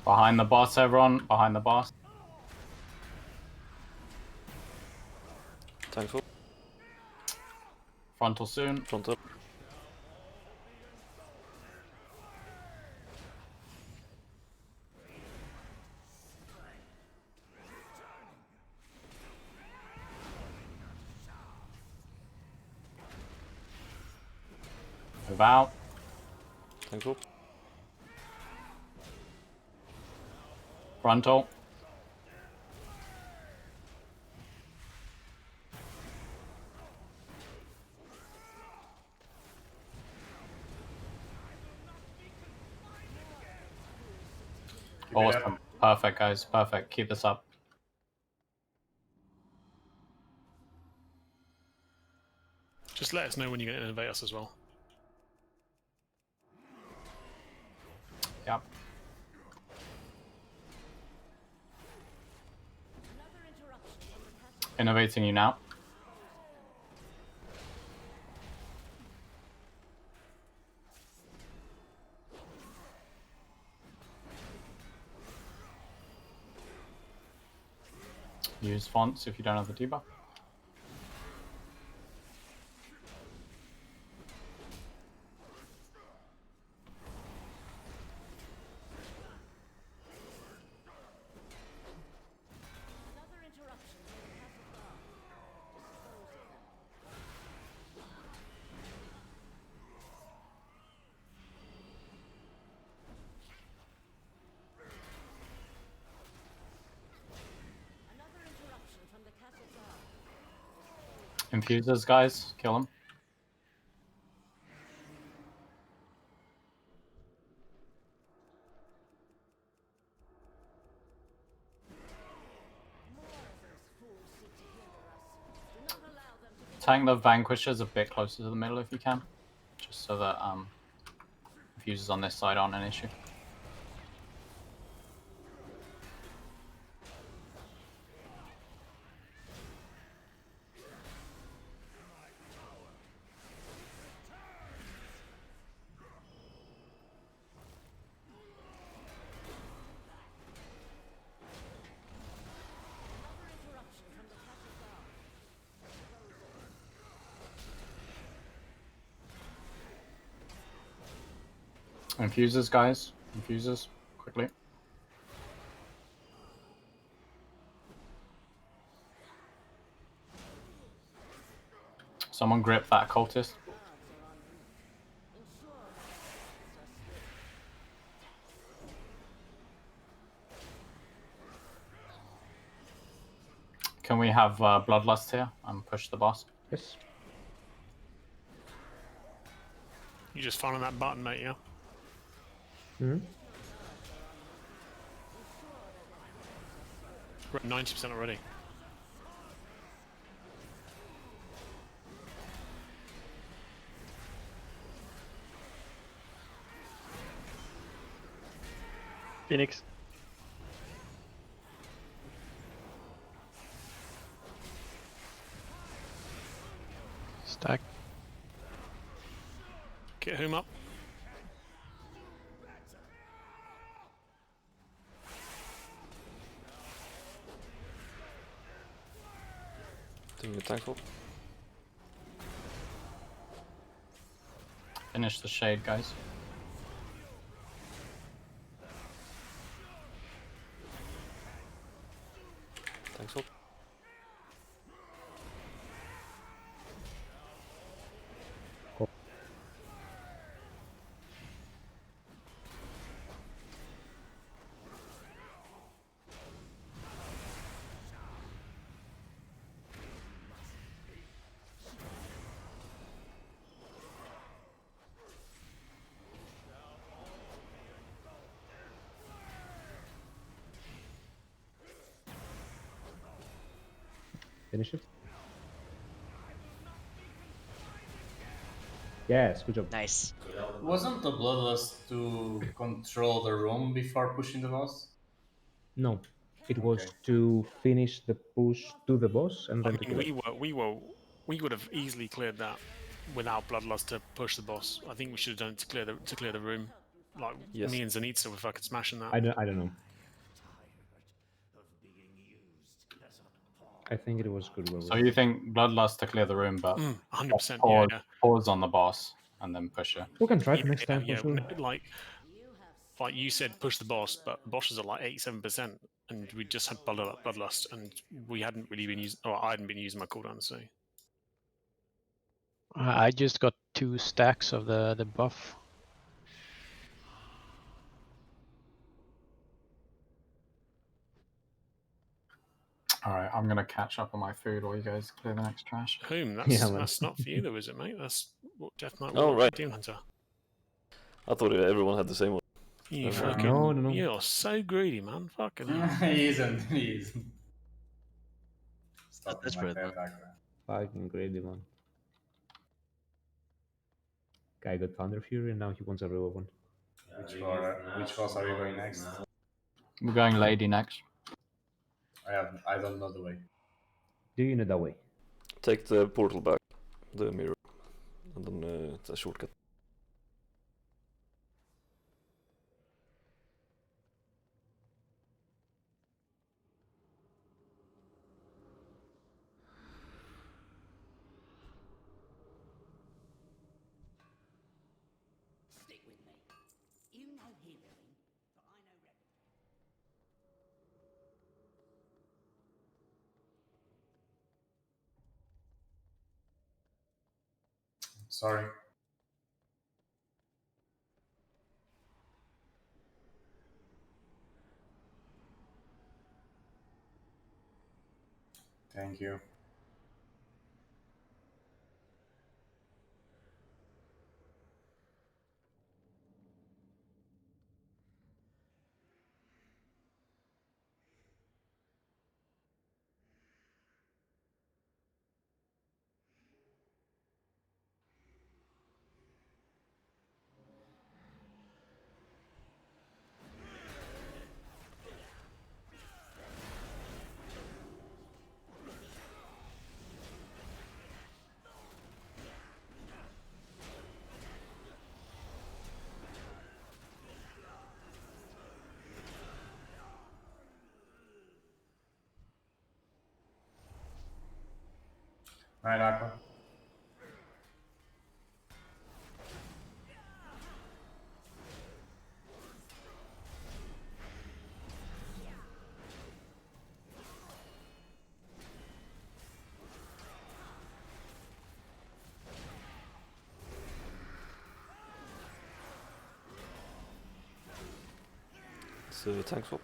Behind the boss, everyone. Behind the boss. Time for Frontal soon. front up. Move out. Time for Frontal. Awesome. Perfect, guys. Perfect. Keep this up. Just let us know when you're going to innovate us as well. Yep. Innovating you now. Use fonts if you don't have the debuff. Infusers, guys, kill them. Tank the vanquishers a bit closer to the middle if you can, just so that infusers on this side aren't an issue. Infusers, guys. Infusers, quickly. Someone grip that cultist. Can we have Bloodlust here and push the boss? Yes. You just following that button, mate, yeah? Mm-hmm. We're at 90% already. Phoenix. Stack. Get whom up? Taking a tank swap. Finish the shade, guys. Tank swap. Finish it. Yes, good job. Nice. Wasn't the Bloodlust to control the room before pushing the boss? No, it was Okay. to finish the push to the boss and I then to mean, kill it. we would have easily cleared that without Bloodlust to push the boss. I think we should have done it to clear the room. Like Yes. me and Zanitsa were fucking smashing that. I don't know. I think it was good. So you think Bloodlust to clear the room, but 100%. pause, Yeah, pause on the boss and then push it. We can try yeah, it next time for sure. Like you said, push the boss, but the boss is at like 87%, and we just had Bloodlust, and we hadn't really been using, or I hadn't been using my cooldown, so. I just got 2 stacks of the buff. All right, I'm gonna catch up on my food while you guys clear the next trash. Whom? Yeah, man. That's not for you though, is it, mate? That's what Death Knight Oh, Warlock right. Demon Hunter. I thought everyone had the same one. You No. fucking, No. you're so greedy, man. Fucking hell. He isn't. Stop That's my rude, fair man. background. Fucking greedy, man. Guy got Thunder Fury and now he wants a real one. Which boss are you going next? We're going Lady next. I don't know the way. Do you know that way? Take the portal back, the mirror, and then it's a shortcut. Stick with me. You know healing, but I know red. Sorry. Thank you. Right, Aqua. It's a tank swap.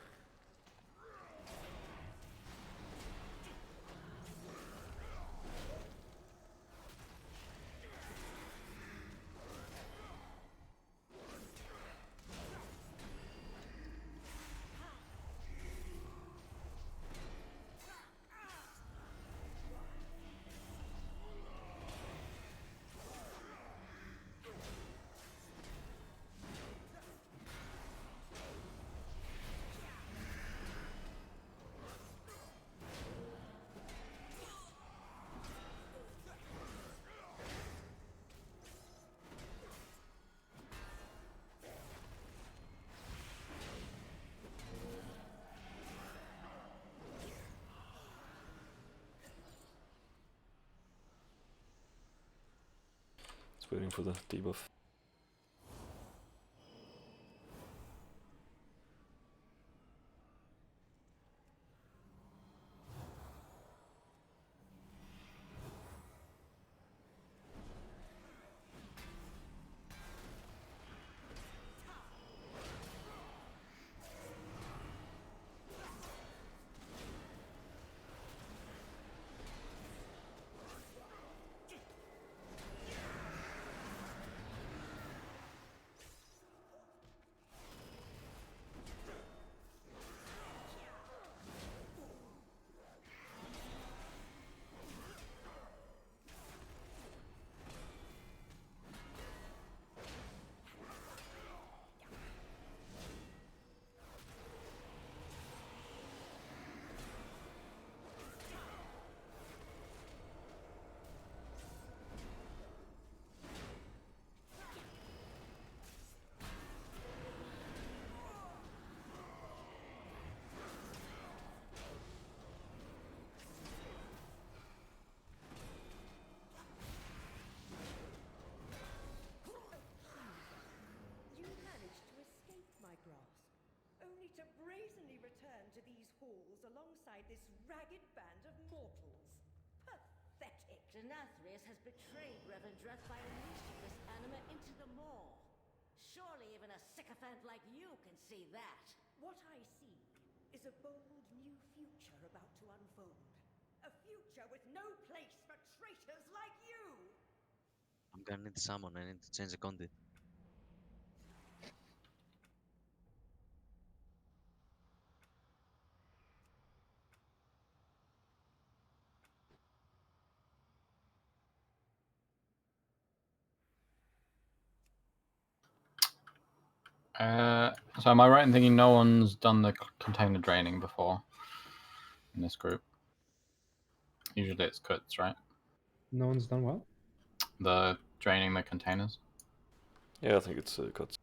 Just waiting for the debuff. You managed to escape my grasp, only to brazenly return to these halls alongside this ragged band of mortals. Pathetic! Nathria has betrayed Revendreth by unleashing this anima into the maw. Surely even a sycophant like you can see that. What I see is a bold new future about to unfold. A future with no place for traitors like you! I'm gonna need summon. I need to change the content. So am I right in thinking no one's done the container draining before in this group? Usually it's Kuts, right? No one's done what? The draining the containers. Yeah, I think it's cuts.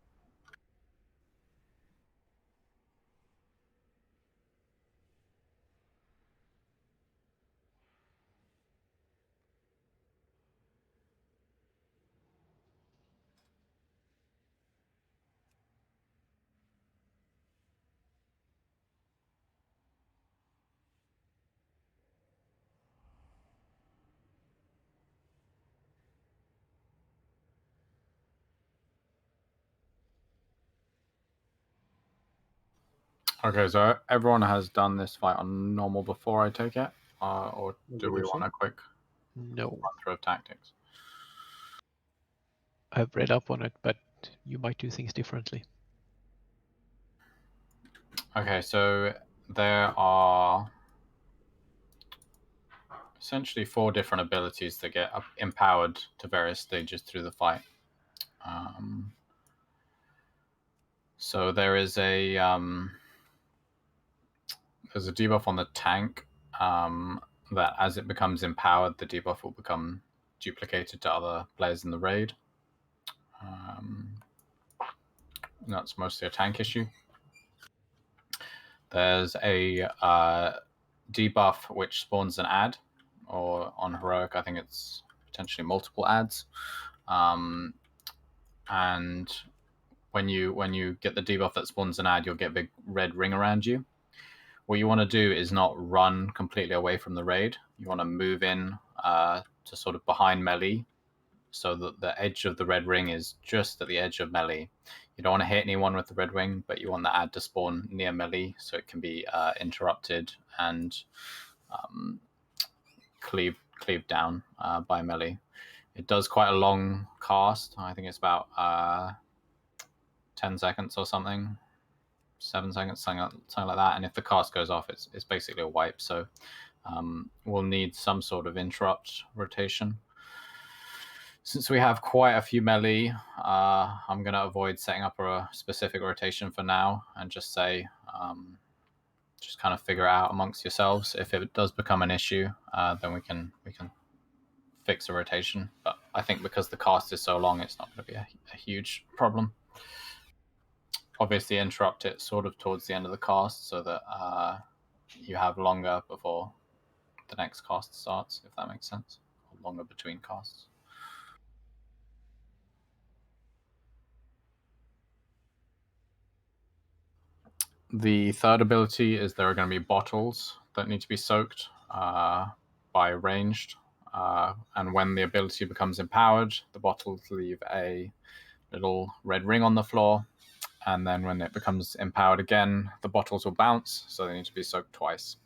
Okay, so everyone has done this fight on normal before I take it, or I do we believe so. want a quick No, run through of tactics? I've read up on it, but you might do things differently. Okay, so there are essentially 4 different abilities that get empowered to various stages through the fight. So there is a there's a debuff on the tank that as it becomes empowered, the debuff will become duplicated to other players in the raid. That's mostly a tank issue. There's a debuff which spawns an ad, or on heroic, I think it's potentially multiple ads. And when you get the debuff that spawns an ad, you'll get a big red ring around you. What you want to do is not run completely away from the raid. You want to move in to sort of behind melee, so that the edge of the red ring is just at the edge of melee. You don't want to hit anyone with the red ring, but you want the ad to spawn near melee so it can be interrupted and cleaved down by melee. It does quite a long cast. I think it's about 10 seconds or something, 7 seconds, something like that. And if the cast goes off, it's basically a wipe. So we'll need some sort of interrupt rotation. Since we have quite a few melee, I'm going to avoid setting up a specific rotation for now and just say, just kind of figure it out amongst yourselves. If it does become an issue, then we can fix a rotation. But I think because the cast is so long, it's not going to be a huge problem. Obviously, interrupt it sort of towards the end of the cast so that you have longer before the next cast starts, if that makes sense, or longer between casts. The third ability is there are going to be bottles that need to be soaked by ranged. And when the ability becomes empowered, the bottles leave a little red ring on the floor. And then when it becomes empowered again, the bottles will bounce, so they need to be soaked twice.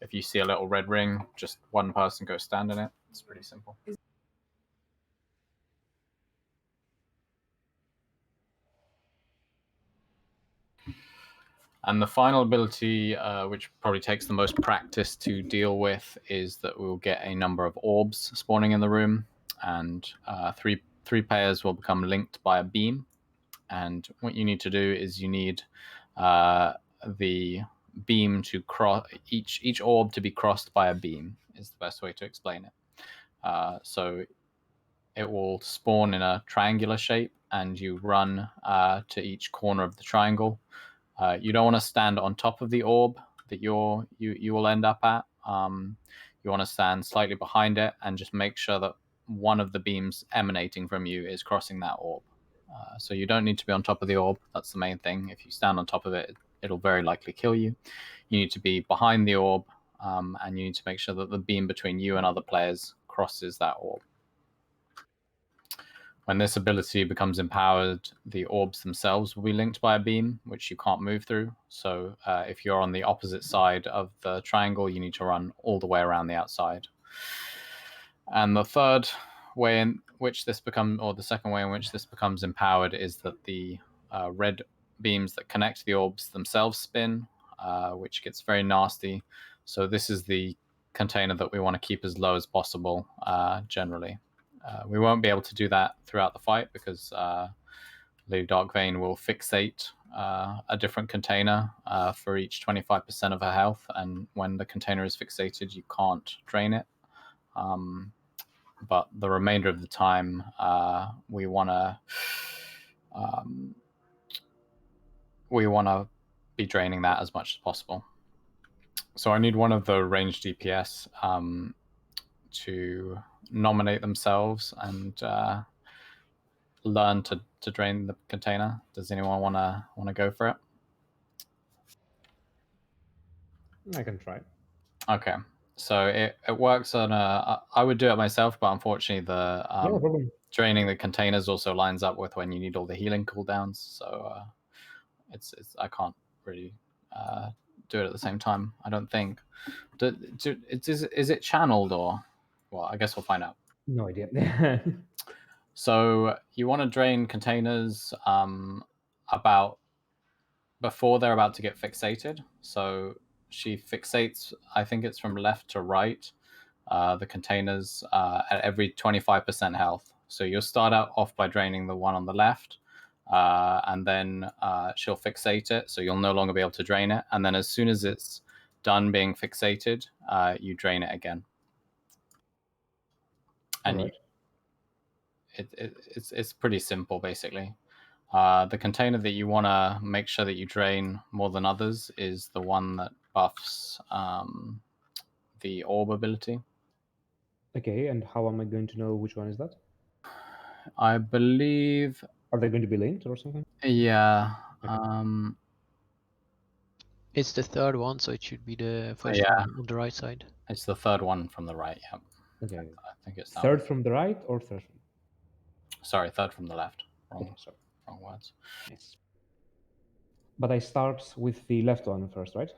If you see a little red ring, just one person go stand in it. It's pretty simple. And the final ability, which probably takes the most practice to deal with, is that we'll get a number of orbs spawning in the room, and three players will become linked by a beam. And what you need to do is you need the beam to cross each orb to be crossed by a beam. Is the best way to explain it. So it will spawn in a triangular shape, and you run to each corner of the triangle. You don't want to stand on top of the orb that you will end up at. You want to stand slightly behind it and just make sure that one of the beams emanating from you is crossing that orb. So you don't need to be on top of the orb. That's the main thing. If you stand on top of it, it'll very likely kill you. You need to be behind the orb, and you need to make sure that the beam between you and other players crosses that orb. When this ability becomes empowered, the orbs themselves will be linked by a beam, which you can't move through. So if you're on the opposite side of the triangle, you need to run all the way around the outside. And the third way in which this becomes, or the second way in which this becomes empowered, is that the red beams that connect the orbs themselves spin, which gets very nasty. So this is the container that we want to keep as low as possible, generally. We won't be able to do that throughout the fight because Lady Darkvein will fixate a different container for each 25% of her health, and when the container is fixated, you can't drain it. But the remainder of the time, we want to be draining that as much as possible. So I need one of the ranged DPS to nominate themselves and learn to drain the container. Does anyone want to go for it? I can try. Okay, so it works on I would do it myself, but unfortunately the No problem. draining the containers also lines up with when you need all the healing cooldowns. So it's I can't really do it at the same time. I don't think. Is it channeled or? Well, I guess we'll find out. No idea. So you want to drain containers about before they're about to get fixated. So she fixates, I think it's from left to right, the containers at every 25% health. So you'll start out off by draining the one on the left, and then she'll fixate it, so you'll no longer be able to drain it. And then as soon as it's done being fixated, you drain it again. And right. it's pretty simple, basically. The container that you want to make sure that you drain more than others is the one that buffs the orb ability. Okay, and how am I going to know which one is that? I believe... Are they going to be linked or something? Yeah. Okay. It's the third one, so it should be the first one on the right side. It's the third one from the right, yeah. Okay. I think it's that third one. from the right or third from... Sorry, third from the left. Wrong, Okay, sorry. wrong words. Yes. But I start with the left one first, right?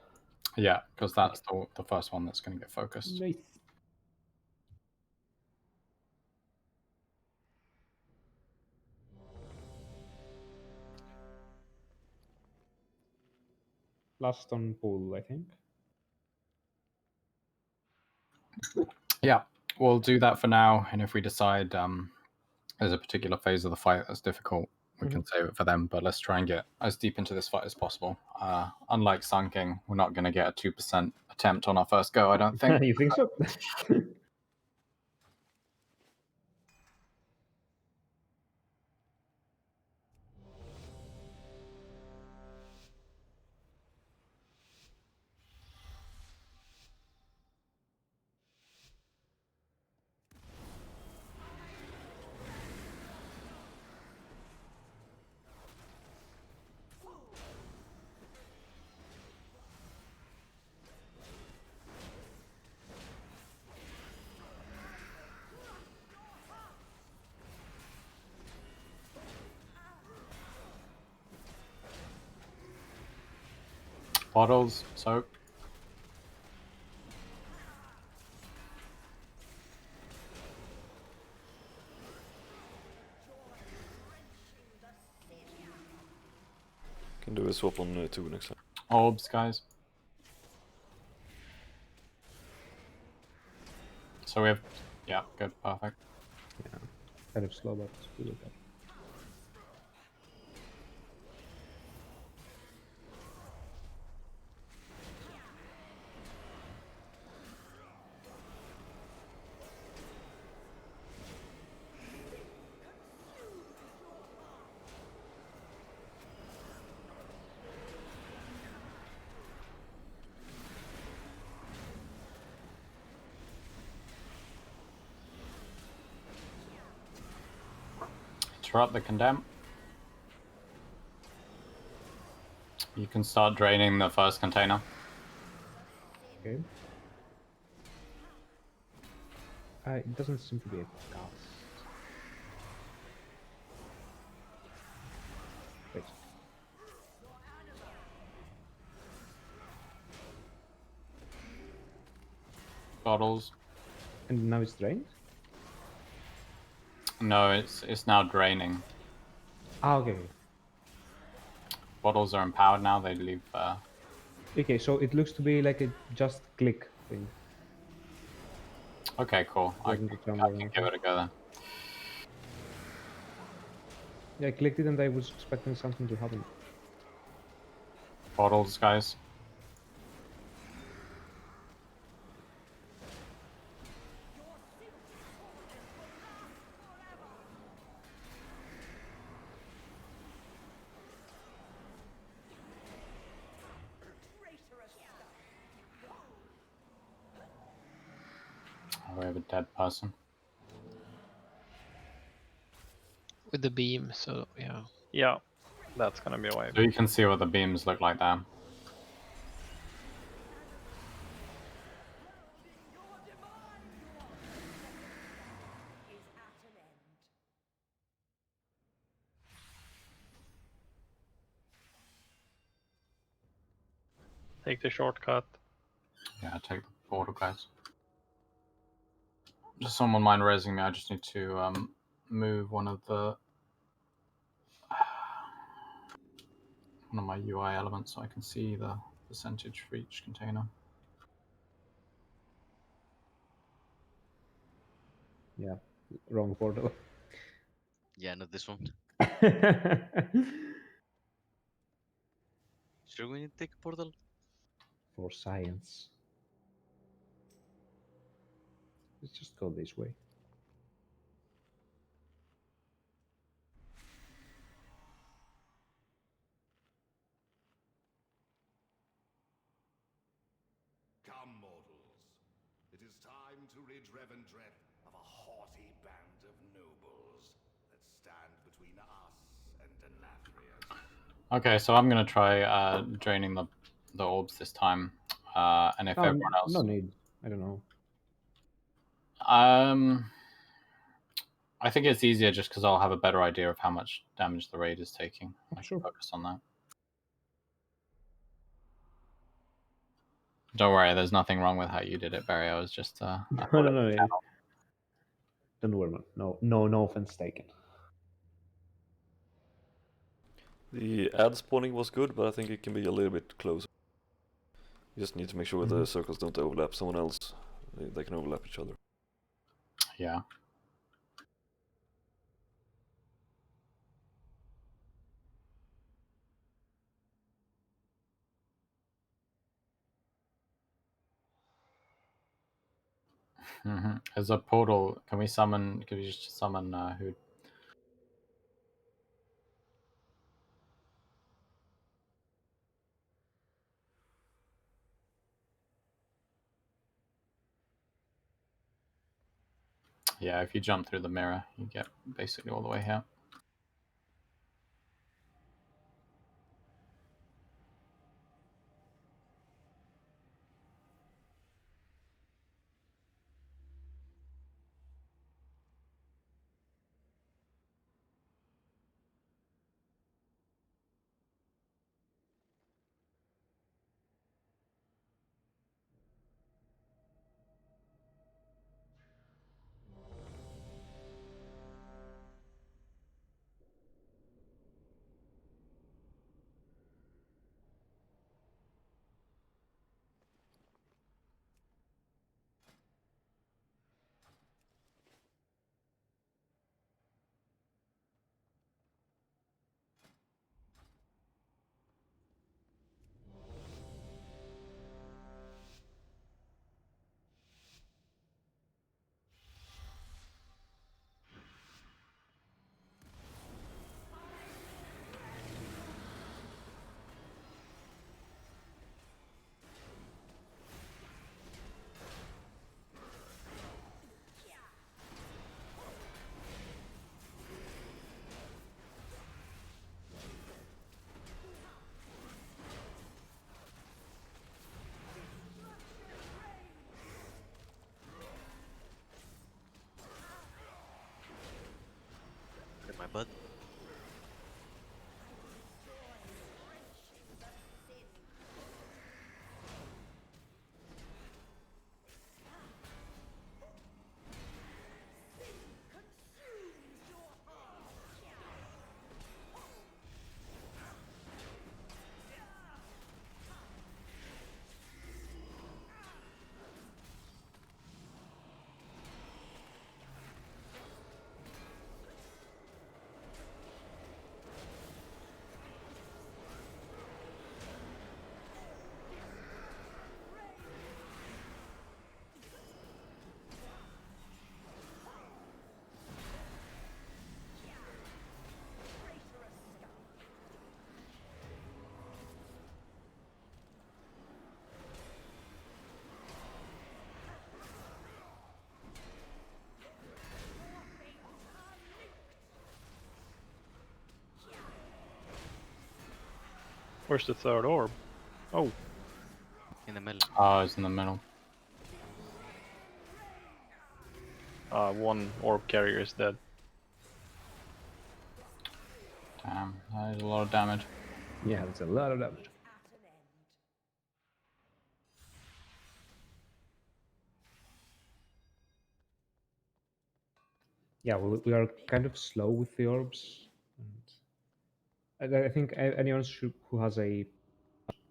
Yeah, because that's the first one that's going to get focused. Nice. Last on pool, I think. Yeah, we'll do that for now, and if we decide there's a particular phase of the fight that's difficult, we can save it for them, but let's try and get as deep into this fight as possible. Unlike Sun King, we're not going to get a 2% attempt on our first go, I don't think. You think so? Bottles, soap. Can do a swap on 2 next time. Orbs, guys. So we have, yeah, good, perfect. Yeah, kind of slow, but we will get. Interrupt the condemn. You can start draining the first container. Okay. It doesn't seem to be a cast. Wait. Bottles. And now it's drained? No, it's now draining. Ah, okay. Bottles are empowered now. They leave. Okay, so it looks to be like a just click thing. Okay, cool. I can give it a go then. Yeah, I clicked it and I was expecting something to happen. Bottles, guys. Oh, we have a dead person. With the beam, so yeah. Yeah, that's gonna be a wave. So you can see what the beams look like there. Take the shortcut. Yeah, take the portal, guys. Just someone mind raising me. I just need to move one of my UI elements so I can see the percentage for each container. Yeah, wrong portal. Yeah, not this one. Should we take a portal? For science. Let's just go this way. Come, mortals. It is time to rid Revendreth of a haughty band of nobles that stand between us and Nathria. Okay, so I'm gonna try draining the orbs this time, and if everyone else, no need. I don't know. I think it's easier just because I'll have a better idea of how much damage the raid is taking. I Sure. can focus on that. Don't worry, there's nothing wrong with how you did it, Barry. I was just No. Don't worry, man. No offense taken. The ad spawning was good, but I think it can be a little bit closer. You just need to make sure the circles don't overlap someone else. They can overlap each other. Yeah. As a portal, can we summon? Can we just summon who? Yeah, if you jump through the mirror, you get basically all the way here. bud. Where's the third orb? Oh, In the middle. Oh, it's in the middle. one orb carrier is dead. Damn, that is a lot of damage. Yeah, that's a lot of damage. Yeah, we are kind of slow with the orbs. And I think anyone who has a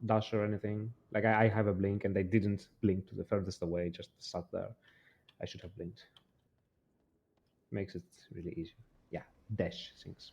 dash or anything, like I have a blink and I didn't blink to the furthest away, just sat there. I should have blinked. Makes it really easy. Yeah, dash things.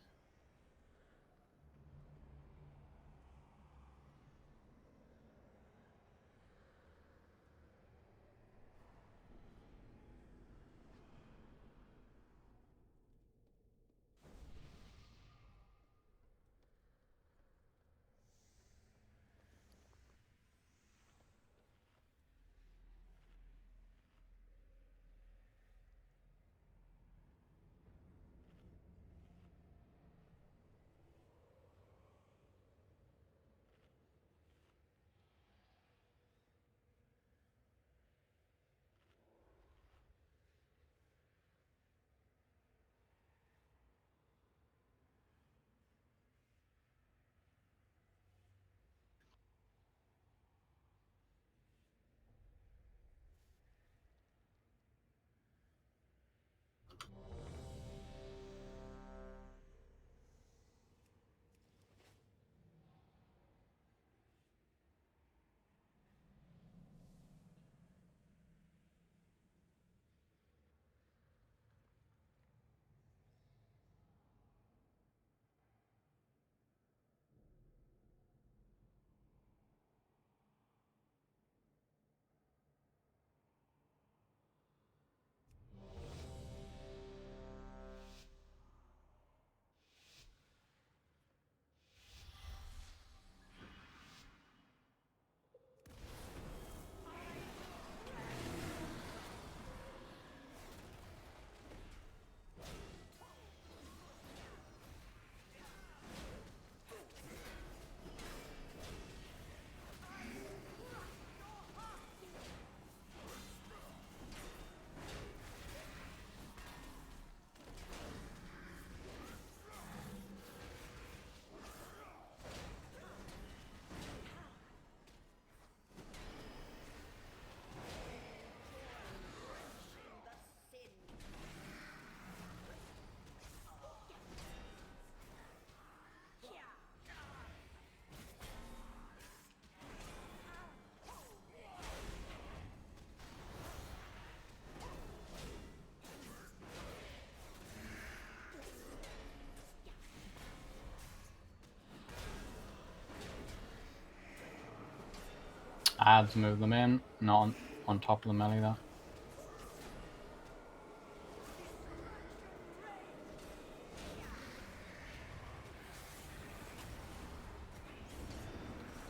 I had to move them in, not on top of the melee though.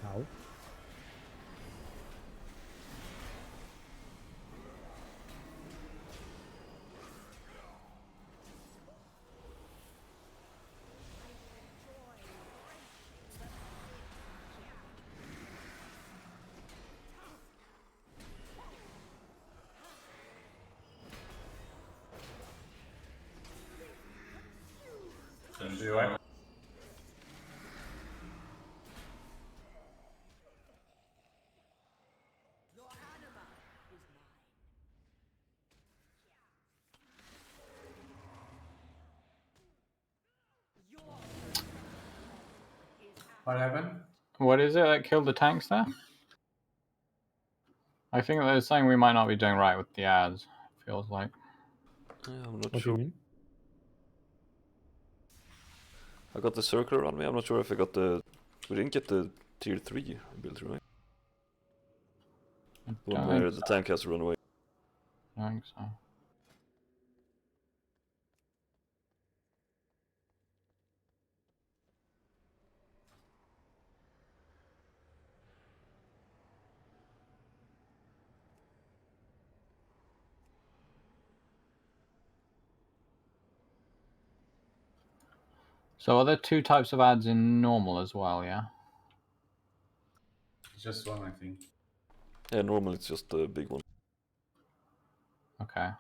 How? What happened? What is it that killed the tanks there? I think they're saying we might not be doing right with the ads. Feels like. Yeah, I'm not What do sure. you mean? I got the circle around me. I'm not sure if I got the. We didn't get the tier 3 ability, right? One where the tank has to run away. I think so. So are there 2 types of ads in normal as well, yeah? Just one, I think. Yeah, normally it's just the big one. Okay.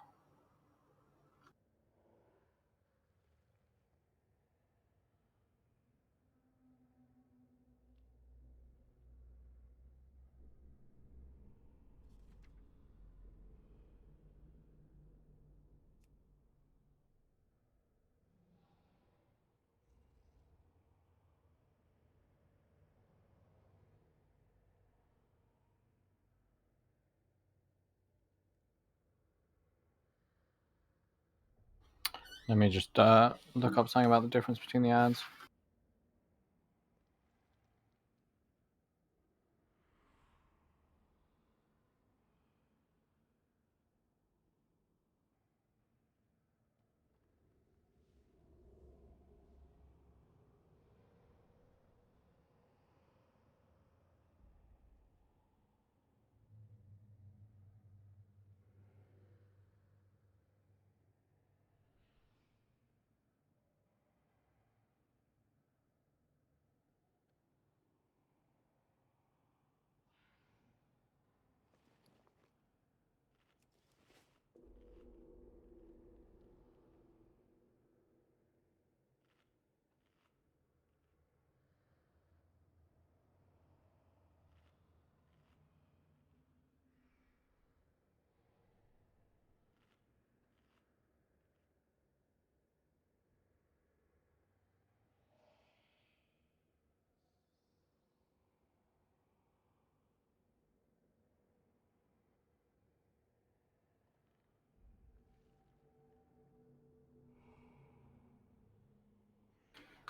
Let me just look up something about the difference between the ads.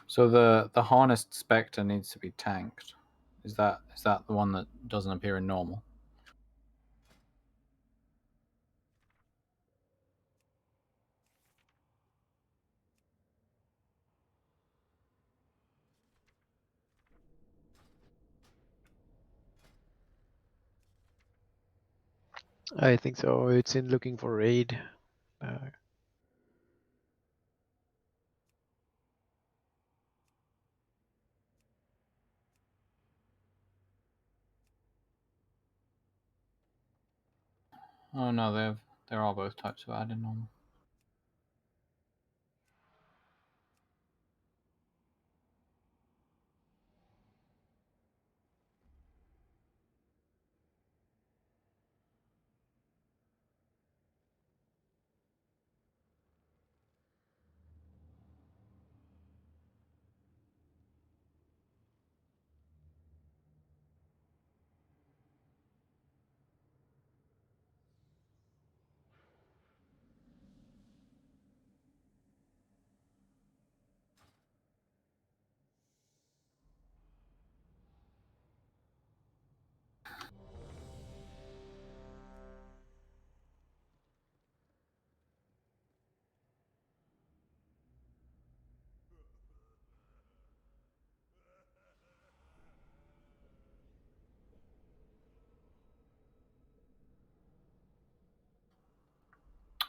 So the harnessed spectre needs to be tanked. Is that the one that doesn't appear in normal? I think so. It's in looking for raid. Oh no, there are both types of ad in normal.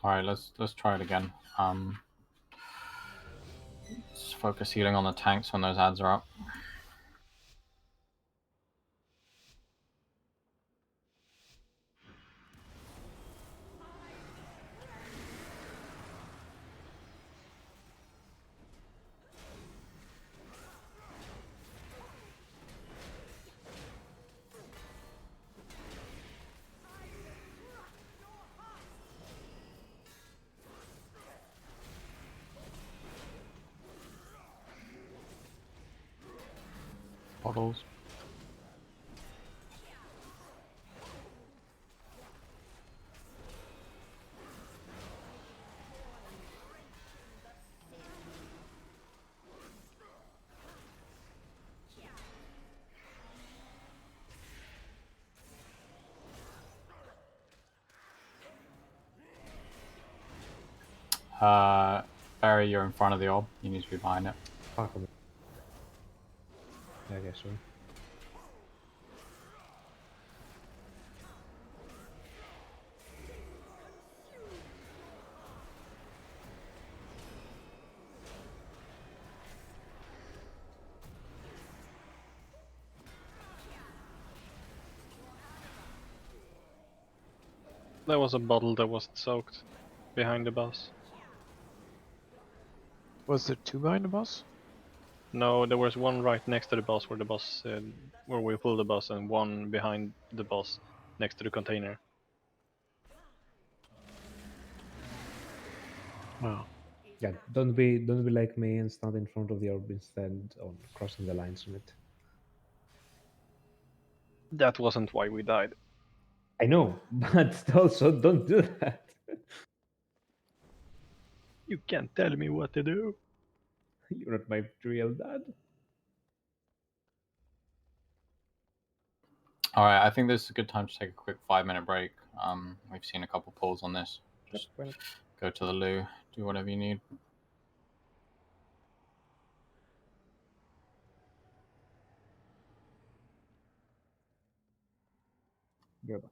All right, let's try it again. Let's focus healing on the tanks when those ads are up. models. Barry, you're in front of the orb. You need to be behind it. Fuck me. I guess so. There was a bottle that wasn't soaked behind the boss. Was there two behind the boss? No, there was one right next to the boss where the boss, where we pulled the boss, and one behind the boss next to the container. Wow. Yeah, don't be like me and stand in front of the orb instead on crossing the lines on it. That wasn't why we died. I know, but also don't do that. You can't tell me what to do. You're not my real dad. All right, I think this is a good time to take a quick 5-minute break. We've seen a couple pulls on this. Just go to the loo, do whatever you need. You're back.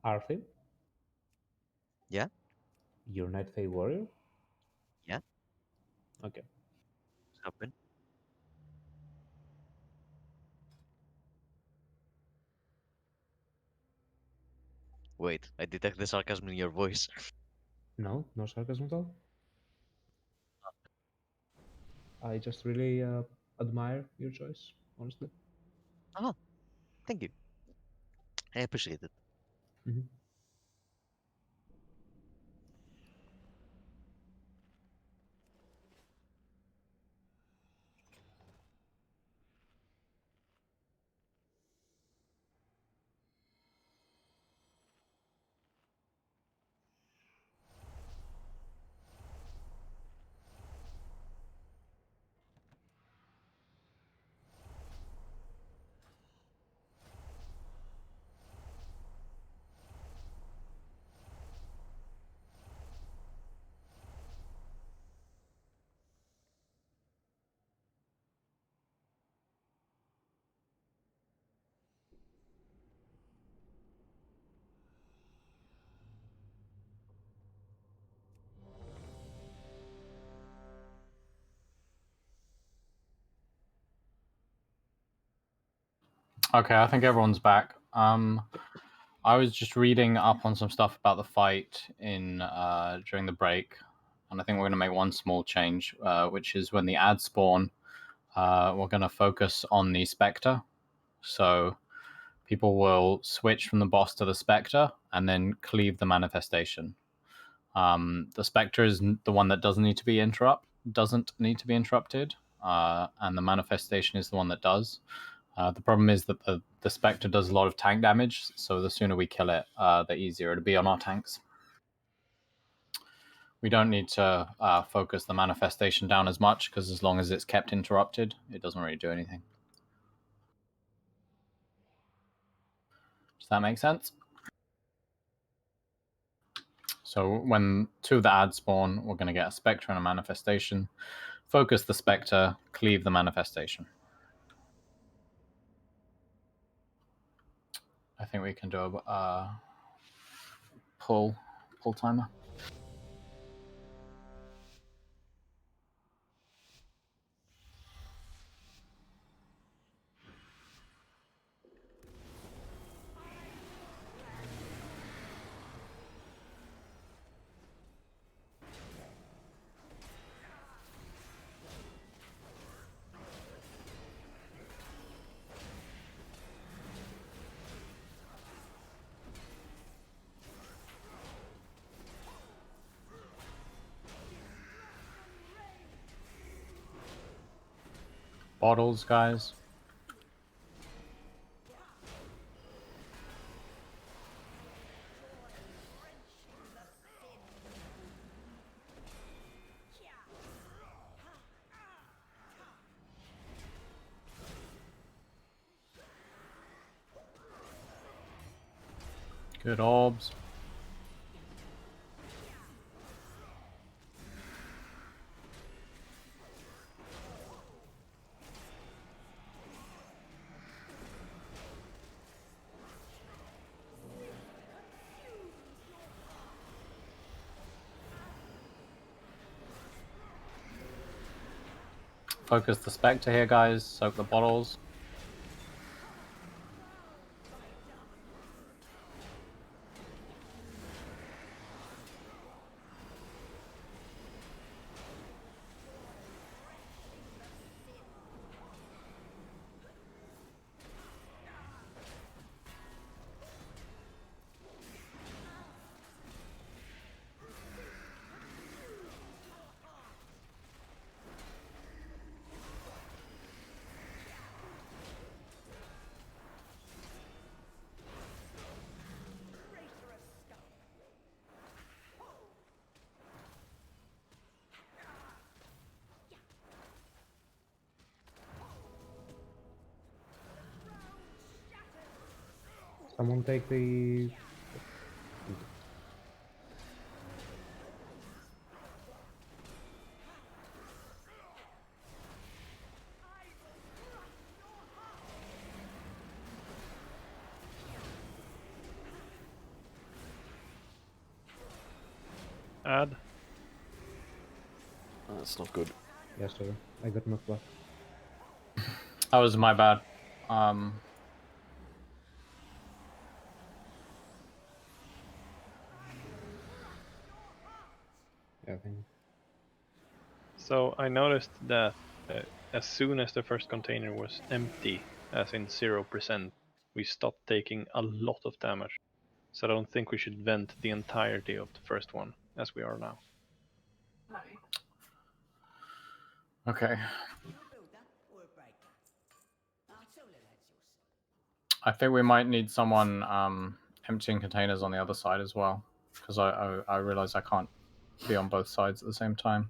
Arthur, Yeah? your Night Fae warrior? Yeah? Okay. What's happened? Wait, I detect the sarcasm in your voice. No, no sarcasm at all. I just really admire your choice, honestly. Oh, thank you. I appreciate it. Mhm. Okay, I think everyone's back. I was just reading up on some stuff about the fight in during the break, and I think we're going to make one small change, which is when the ads spawn, we're going to focus on the Spectre. So people will switch from the boss to the Spectre and then cleave the manifestation. The Spectre is the one that doesn't need to be interrupted, and the manifestation is the one that does. The problem is that the Spectre does a lot of tank damage, so the sooner we kill it, the easier it'll be on our tanks. We don't need to focus the manifestation down as much, because as long as it's kept interrupted, it doesn't really do anything. Does that make sense? So when two of the ads spawn, we're going to get a Spectre and a manifestation. Focus the Spectre, cleave the manifestation. I think we can do a pull timer. Bottles, guys. Good orbs. Focus the Spectre here, guys. Soak the bottles. Someone take the... Add. That's not good. Yeah, sorry. I got knocked back. That was my bad. Yeah, thank you. So I noticed that as soon as the first container was empty, as in 0%, we stopped taking a lot of damage. So I don't think we should vent the entirety of the first one, as we are now. Okay. I think we might need someone emptying containers on the other side as well, because I realize I can't be on both sides at the same time.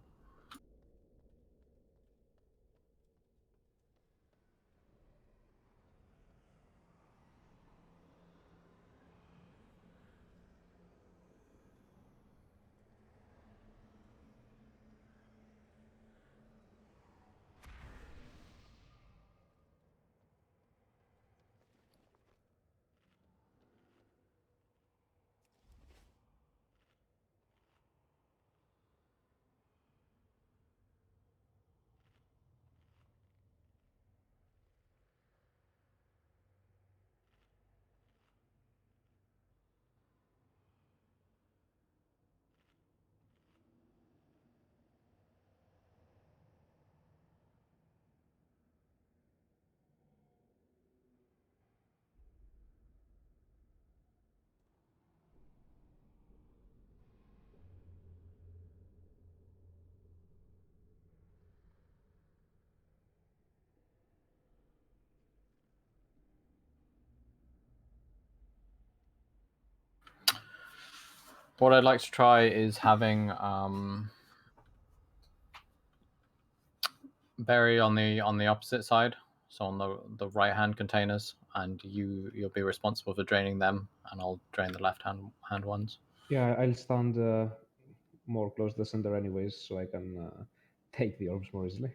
What I'd like to try is having Barry on the opposite side, so on the right hand containers, and you'll be responsible for draining them, and I'll drain the left hand ones. Yeah, I'll stand more close to the center anyways, so I can take the orbs more easily.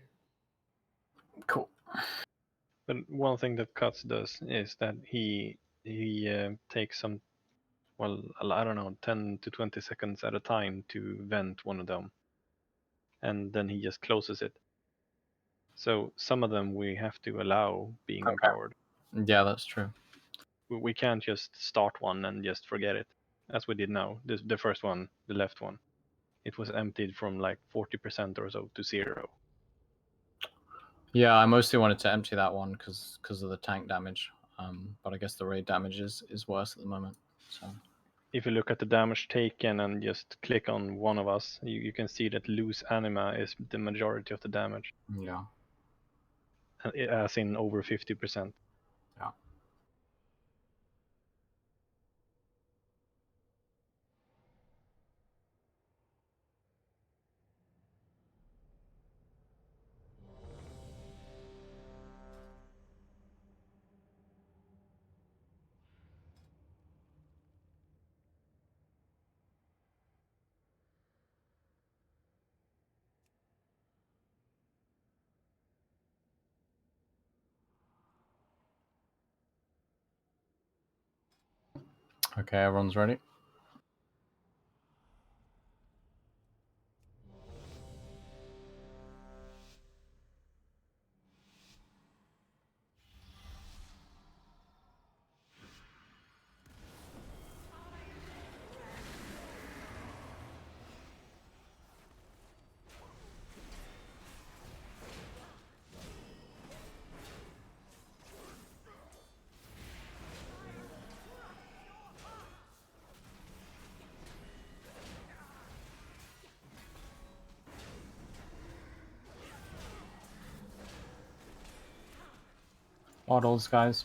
Cool. But one thing that Cuts does is that he takes some, well, I don't know, 10 to 20 seconds at a time to vent one of them, and then he just closes it. So some of them we have to allow being empowered. Yeah, that's true. We can't just start one and just forget it, as we did now. The first one, the left one, it was emptied from like 40% or so to 0. Yeah, I mostly wanted to empty that one because of the tank damage, but I guess the raid damage is worse at the moment. So if you look at the damage taken and just click on one of us, you can see that loose anima is the majority of the damage. Yeah. As in over 50%. Yeah. Okay, everyone's ready. Models, guys.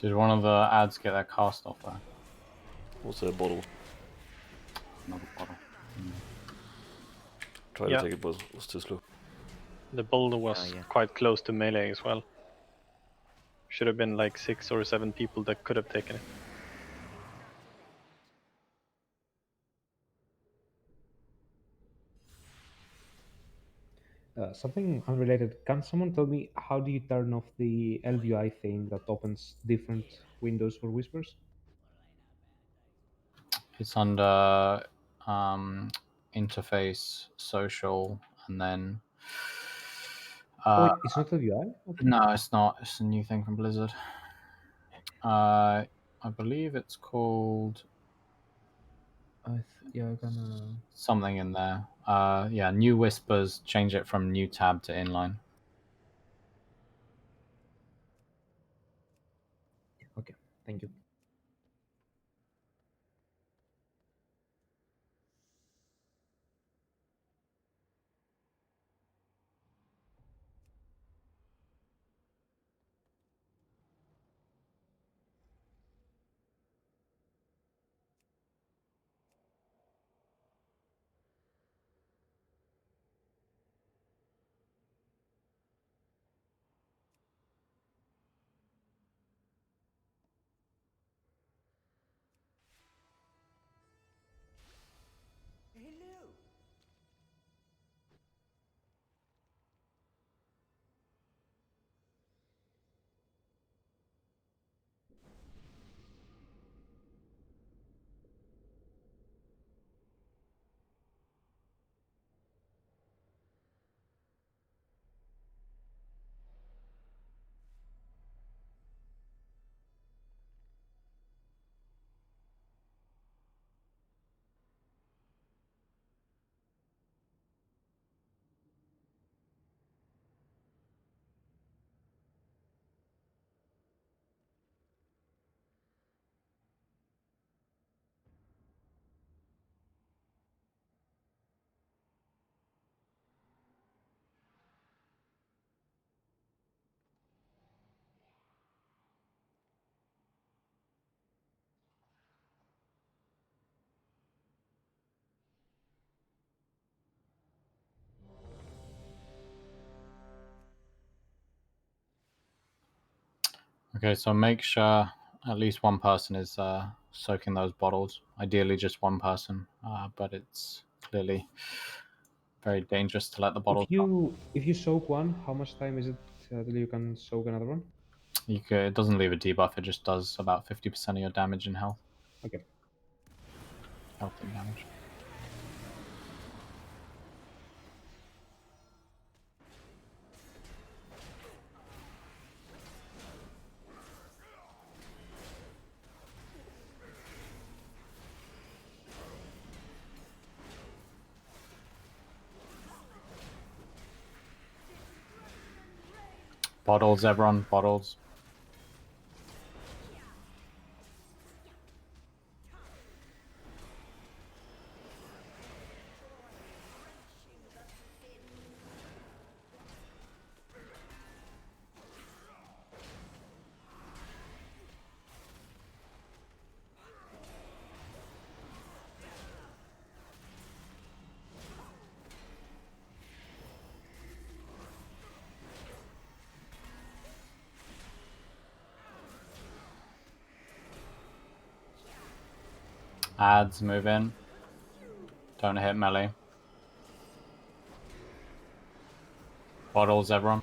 Did one of the ads get their cast off there? What's a bottle? Another bottle. Tried to take it, but it was too slow. The boulder was quite close to melee as well. Should have been like 6 or 7 people that could have taken it. Something unrelated. Can someone tell me how do you turn off the LVI thing that opens different windows for whispers? It's under interface, social, and then. Oh, wait, it's not LVI? Okay. No, it's not. It's a new thing from Blizzard. I believe it's called. Yeah, I gonna. Something in there. Yeah, new whispers. Change it from new tab to inline. Okay, thank you. Hello. Okay, so make sure at least one person is soaking those bottles. Ideally, just one person, but it's clearly very dangerous to let the bottles. If you soak one, how much time is it till you can soak another one? It doesn't leave a debuff. It just does about 50% of your damage and health. Okay. Health and damage. Bottles, everyone. Bottles. Ads, move in. Don't hit melee. Bottles, everyone.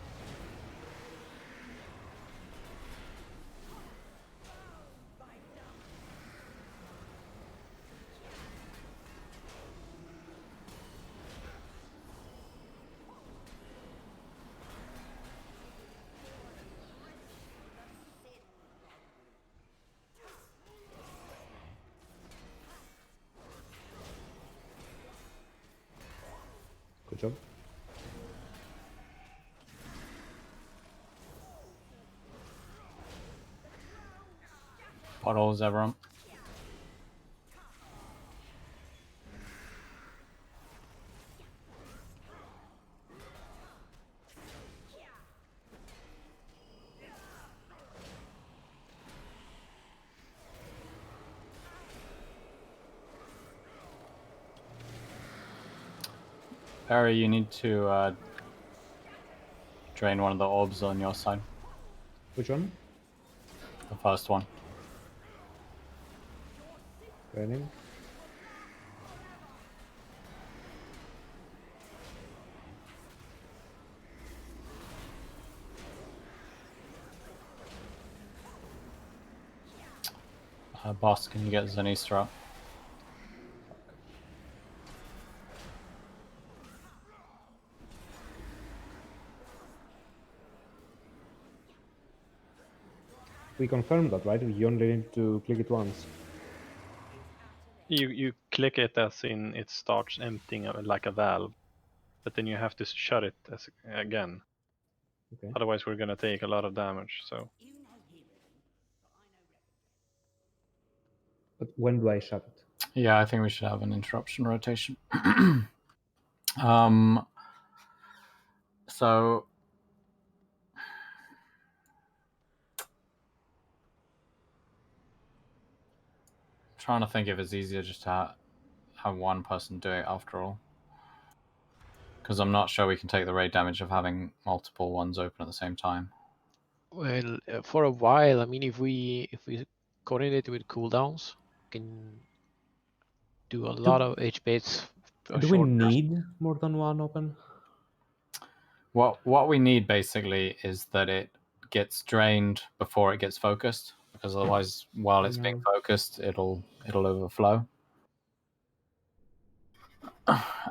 Good job. Bottles, everyone. Barry, you need to drain one of the orbs on your side. Which one? The first one. Training. Boss, can you get Zanistra up? We confirmed that, right? You only need to click it once. You click it as in it starts emptying like a valve, but then you have to shut it as again. Okay. Otherwise, we're gonna take a lot of damage. So But when do I shut it? Yeah, I think we should have an interruption rotation. So trying to think if it's easier just to have one person do it after all. Because I'm not sure we can take the raid damage of having multiple ones open at the same time. Well, for a while, I mean, if we coordinate with cooldowns, can do a lot of HPs. Do we need more than one open? What we need basically is that it gets drained before it gets focused, because otherwise, while it's being focused, it'll overflow.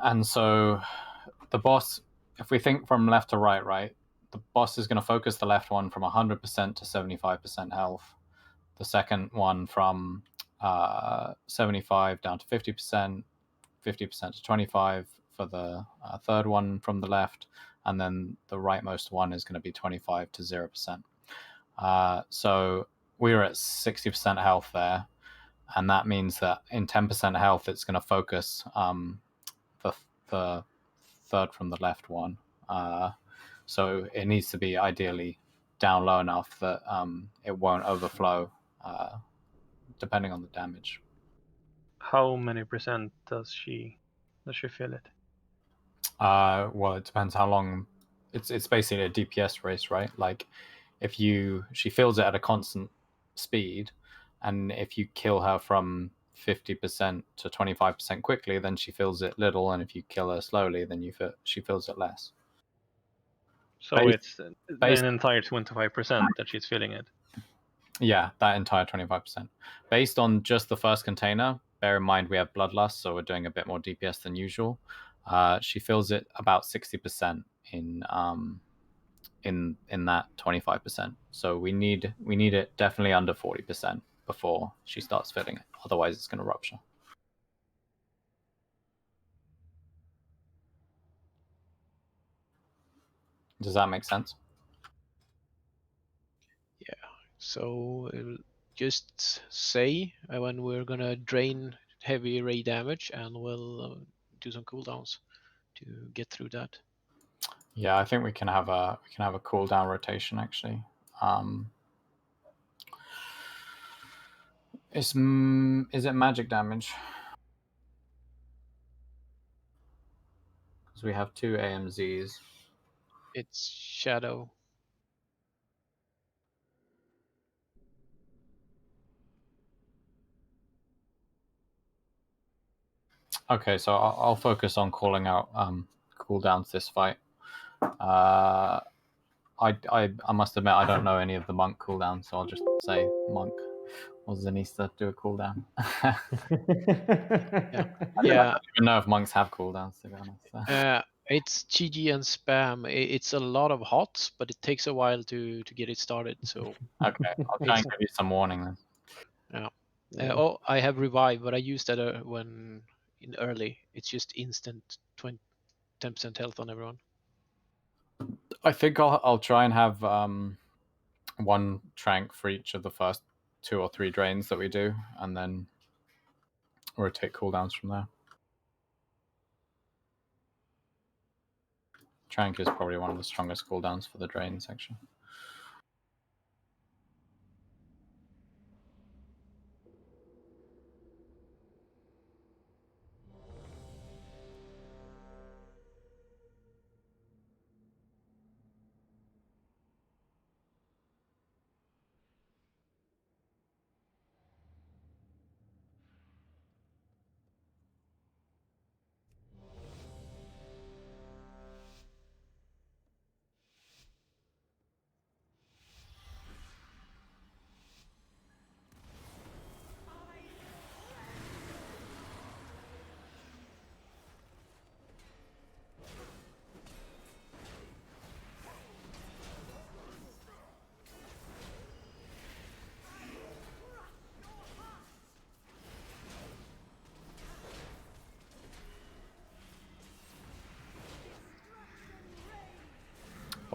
And so the boss, if we think from left to right, the boss is going to focus the left one from 100% to 75% health. The second one from 75 down to 50%, 50% to 25 for the third one from the left, and then the rightmost one is going to be 25 to 0%. So we're at 60% health there, and that means that in 10% health, it's going to focus the third from the left one. So it needs to be ideally down low enough that it won't overflow, depending on the damage. how many percent does she feel it? Well, it depends how long. It's basically a DPS race, right? Like, she feels it at a constant speed, and if you kill her from 50% to 25% quickly, then she feels it little, and if you kill her slowly, then she feels it less. So it's an entire 25% that she's feeling it. Yeah, that entire 25%. Based on just the first container, bear in mind we have Bloodlust, so we're doing a bit more DPS than usual. She feels it about 60% in that 25%. So we need it definitely under 40% before she starts feeling it. Otherwise, it's going to rupture. Does that make sense? Yeah. So just say when we're gonna drain heavy ray damage, and we'll do some cooldowns to get through that. Yeah, I think we can have a cooldown rotation actually. Is it magic damage? Because we have 2 AMZs. It's shadow. Okay, so I'll focus on calling out cooldowns this fight. I must admit I don't know any of the monk cooldowns, so I'll just say monk or Zanista do a cooldown. Yeah. I don't even know if monks have cooldowns, to be honest. It's GG and spam. It's a lot of hots, but it takes a while to get it started. So okay, I'll try and give you some warning then. Yeah. Oh, I have revive, but I used that when in early. It's just instant 10% health on everyone. I think I'll try and have one trank for each of the first 2 or 3 drains that we do, and then rotate cooldowns from there. Trank is probably one of the strongest cooldowns for the drains, actually.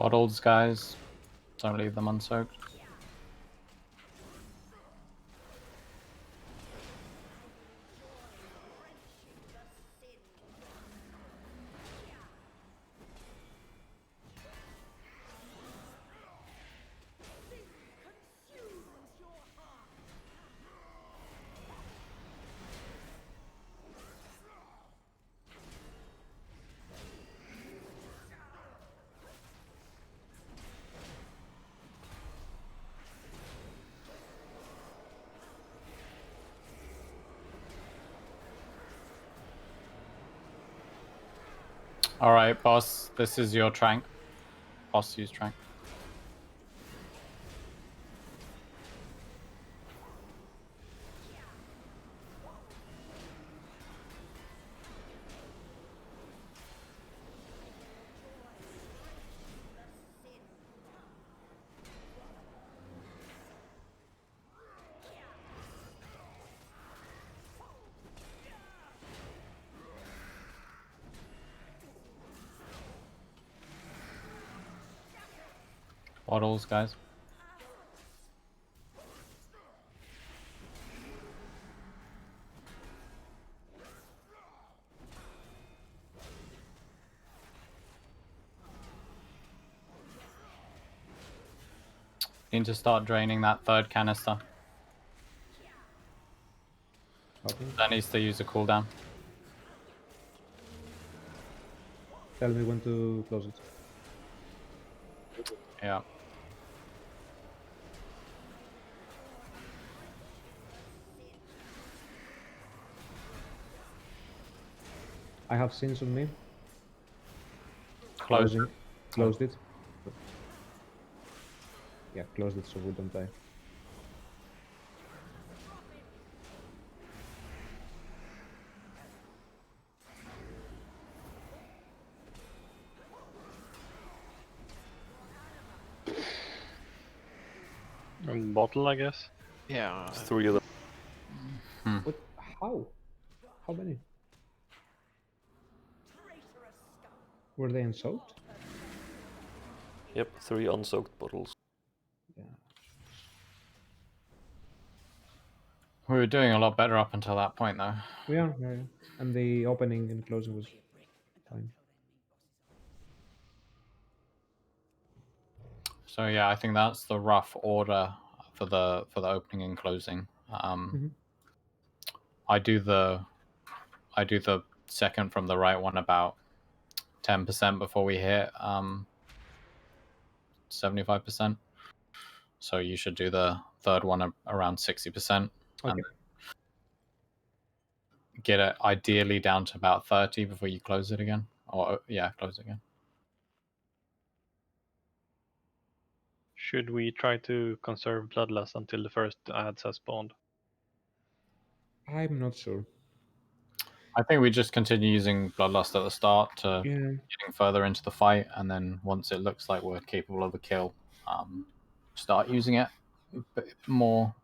Bottles, guys. Don't leave them unsoaked. Alright, boss, this is your trank. Boss, use trank. Bottles, guys. Need to start draining that third canister. Okay. That needs to use a cooldown. Tell me when to close it. Yeah. I have sins on me. Close Closing. it. Closed it. Yeah, closed it so we don't die. And bottle, I guess. Yeah. There's 3 of them. What? How? How many? Were they unsoaked? Yep, 3 unsoaked bottles. Yeah. We were doing a lot better up until that point, though. Yeah. And the opening and closing was fine. So yeah, I think that's the rough order for the opening and closing. I do the second from the right one about 10% before we hit 75%. So you should do the third one around 60%. Okay. And get it ideally down to about 30 before you close it again. Or yeah, close it again. Should we try to conserve Bloodlust until the first ads have spawned? I'm not sure. I think we just continue using Bloodlust at the start to Yeah. getting further into the fight, and then once it looks like we're capable of a kill, start using it a bit more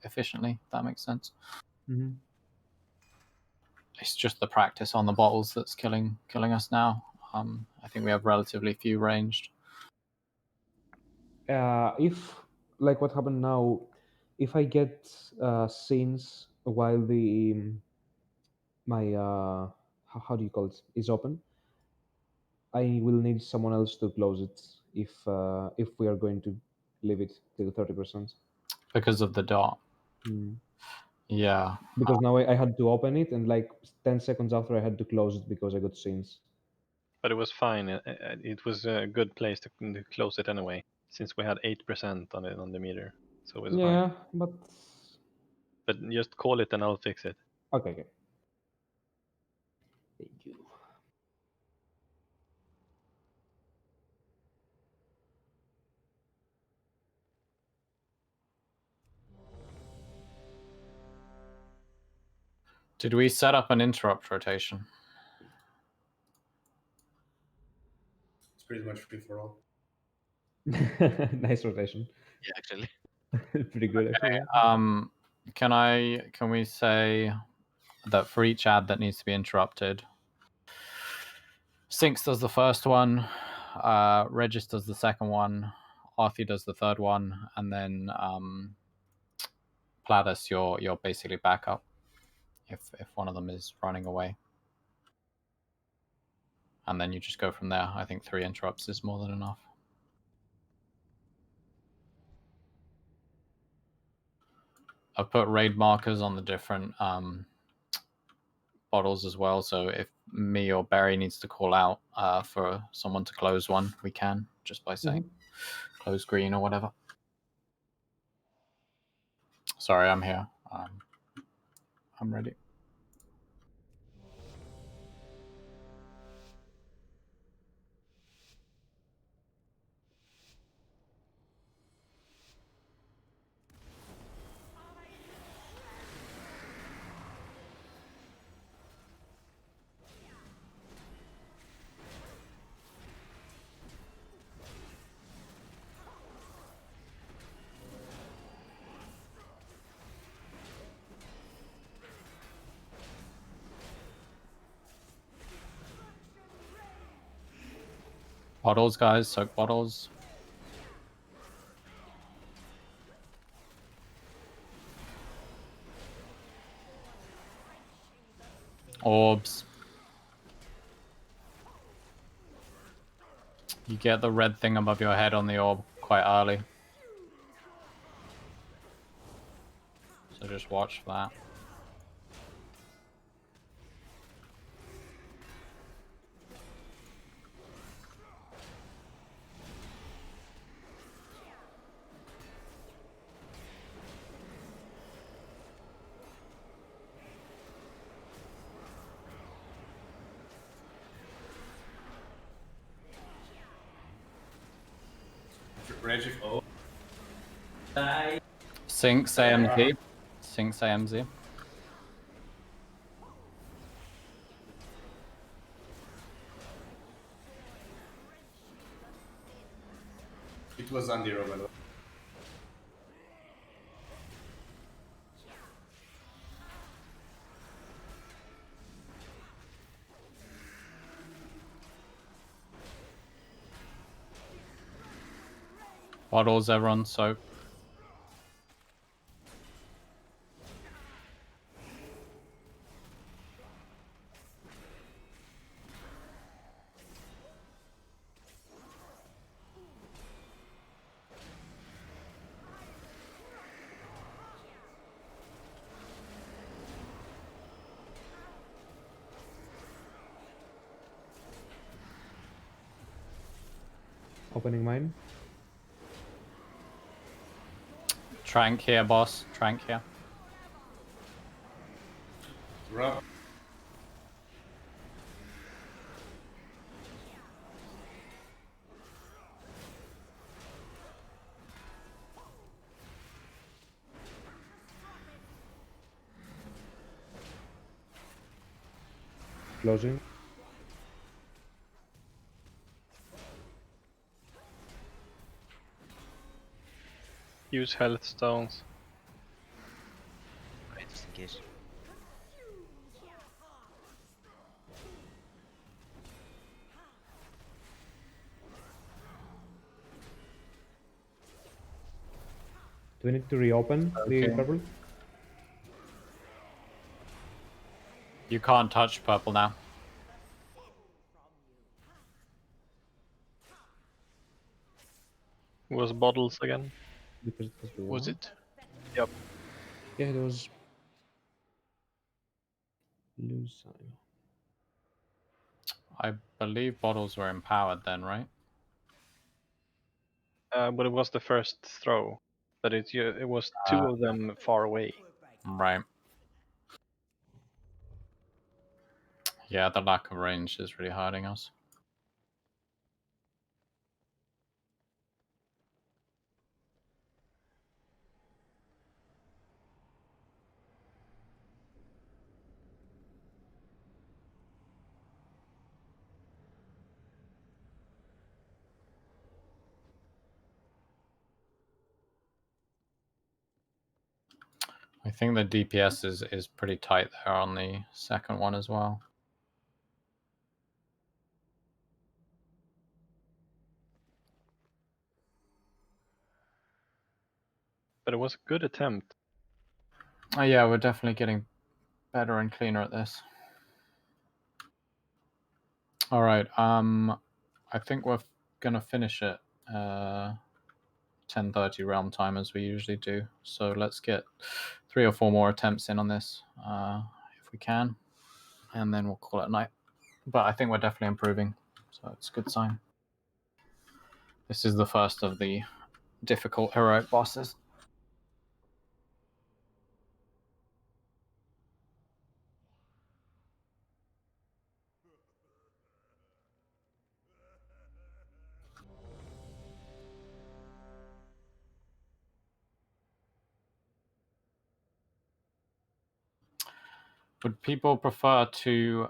efficiently, if that makes sense. It's just the practice on the bottles that's killing us now. I think we have relatively few ranged. If, like what happened now, if I get scenes while the my how do you call it is open, I will need someone else to close it if we are going to leave it till 30%. Because of the dot. Yeah. Because now I had to open it, and like 10 seconds after I had to close it because I got scenes. But it was fine. It was a good place to close it anyway, since we had 8% on it on the meter, so it was Yeah, fine. But just call it and I'll fix it. Okay. Thank you. Did we set up an interrupt rotation? It's pretty much free for all. Nice rotation. Yeah, actually. Pretty good, actually. Can we say that for each ad that needs to be interrupted, Syncs does the first one, Regis does the second one, Arthur does the third one, and then Platus, you're basically backup if one of them is running away. And then you just go from there. I think 3 interrupts is more than enough. I've put raid markers on the different bottles as well, so if me or Barry needs to call out for someone to close one, we can, just by saying close green or whatever. Sorry, I'm here. I'm ready. Bottles, guys, soak bottles. Orbs. You get the red thing above your head on the orb quite early. So just watch for that. Reggie, oh. Sync AMZ. Sync AMZ. It was Andy Romano. Bottles, everyone, soak. Opening mine. Trank here, boss. Trank here. Rob. Closing. Use health stones. Right, just in case. Do we need to reopen the Okay. purple? You can't touch purple now. Was bottles again? Because it was Was what? it? Yep. Yeah, it was Lucine. I believe bottles were empowered then, right? But it was the first throw. But it was 2 of them far away. Right. Yeah, the lack of range is really hurting us. I think the DPS is pretty tight there on the second one as well. But it was a good attempt. Oh yeah, we're definitely getting better and cleaner at this. All right. I think we're gonna finish it 10:30 realm time as we usually do. So let's get 3 or 4 more attempts in on this if we can, and then we'll call it a night. But I think we're definitely improving, so it's a good sign. This is the first of the difficult heroic bosses. Would people prefer to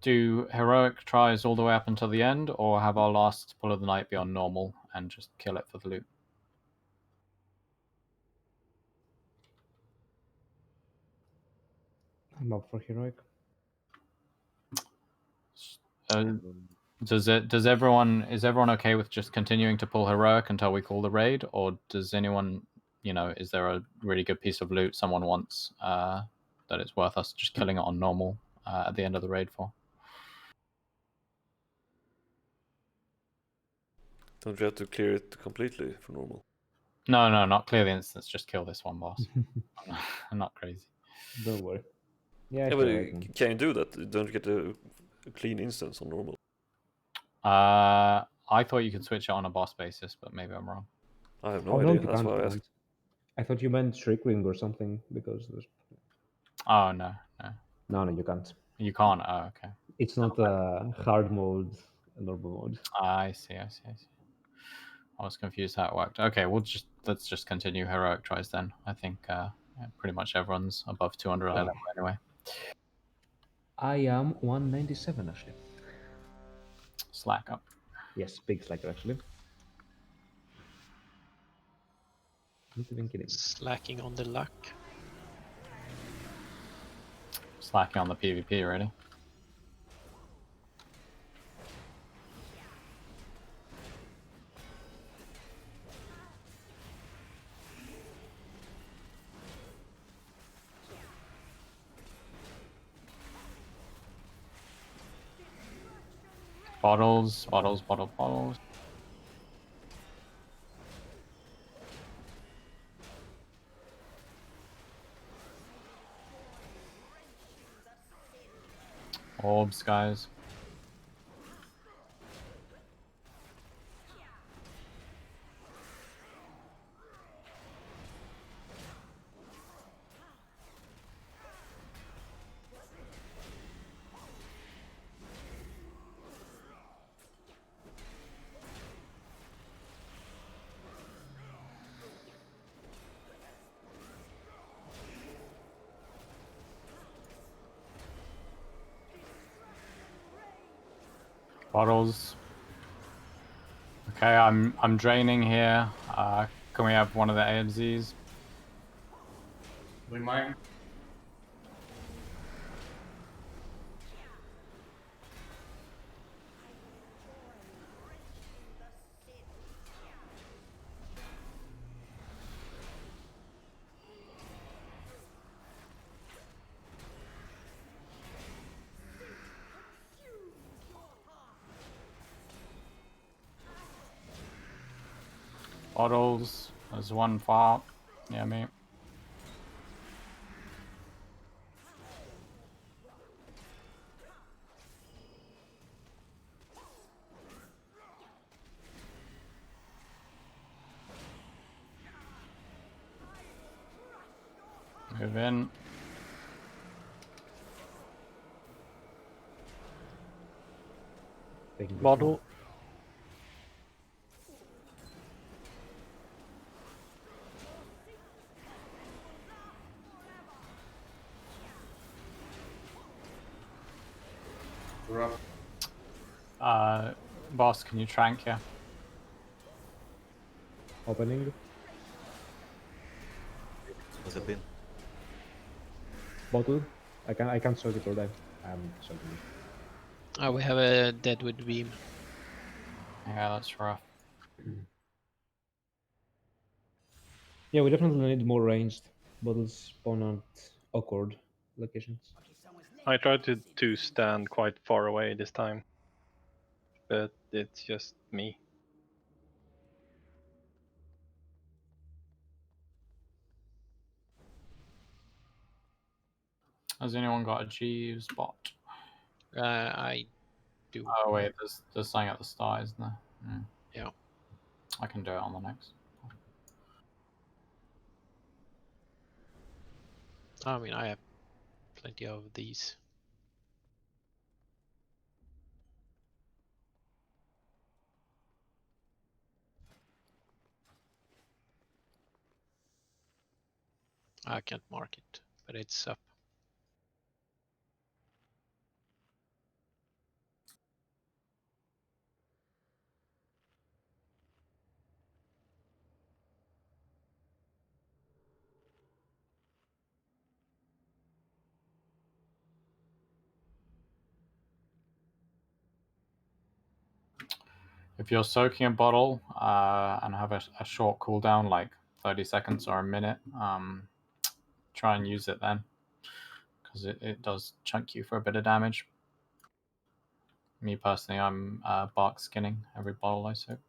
do heroic tries all the way up until the end, or have our last pull of the night be on normal and just kill it for the loot? I'm up for heroic. Is everyone okay with just continuing to pull heroic until we call the raid, or does anyone, is there a really good piece of loot someone wants that it's worth us just killing it on normal at the end of the raid for? Don't you have to clear it completely for normal? No, not clear the instance. Just kill this one boss. I'm not crazy. Don't worry. Yeah, Yeah, heroic. but can you do that? Don't you get a clean instance on normal? I thought you could switch it on a boss basis, but maybe I'm wrong. I have Oh no no, idea. you That's can't. why I You asked. can't. I thought you meant Shriekwing or something because there's... Oh no. No, you can't. You can't. Oh, okay. It's not a hard mode, a normal mode. I see. I was confused how it worked. Okay, let's just continue heroic tries then. I think pretty much everyone's above 200 high level anyway. I am 197 actually. Slack up. Yes, big slacker actually. Not even kidding. Slacking on the luck. Slacking on the PvP, really. Bottles. Orbs, guys. Bottles. Okay, I'm draining here. Can we have one of the AMZs? Remind. Bottles. There's one far. Yeah, me. Move in. Bottle. Boss, can you trank here? Opening. Was a bin. Bottle. I can't solve it all day. I'm solving it. We have a Deadwood beam. Yeah, that's rough. Yeah, we definitely need more ranged bottles spawn at awkward locations. I tried to stand quite far away this time, but it's just me. Has anyone got a G spot? I do. Oh wait, there's something at the start, isn't there? Yeah. I can do it on the next. I mean, I have plenty of these. I can't mark it, but it's up. If you're soaking a bottle and have a short cooldown, like 30 seconds or a minute, try and use it then, because it does chunk you for a bit of damage. Me personally, I'm bark skinning every bottle I soak.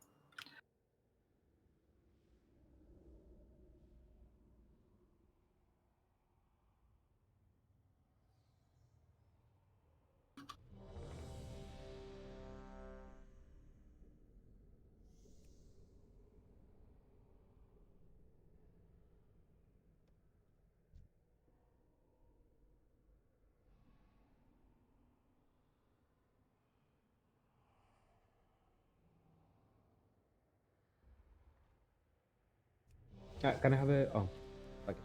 Can I have a... Oh, okay.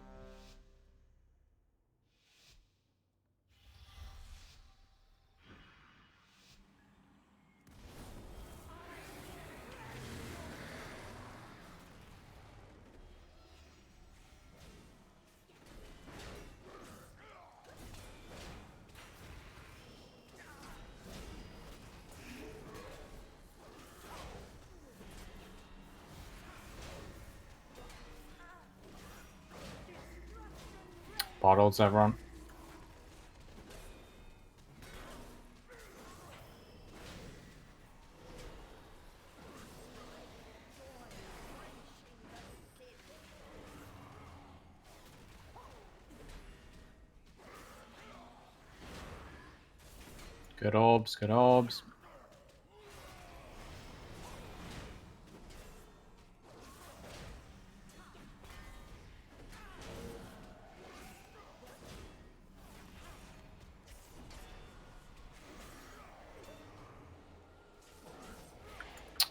Bottles, everyone. Good orbs, good orbs.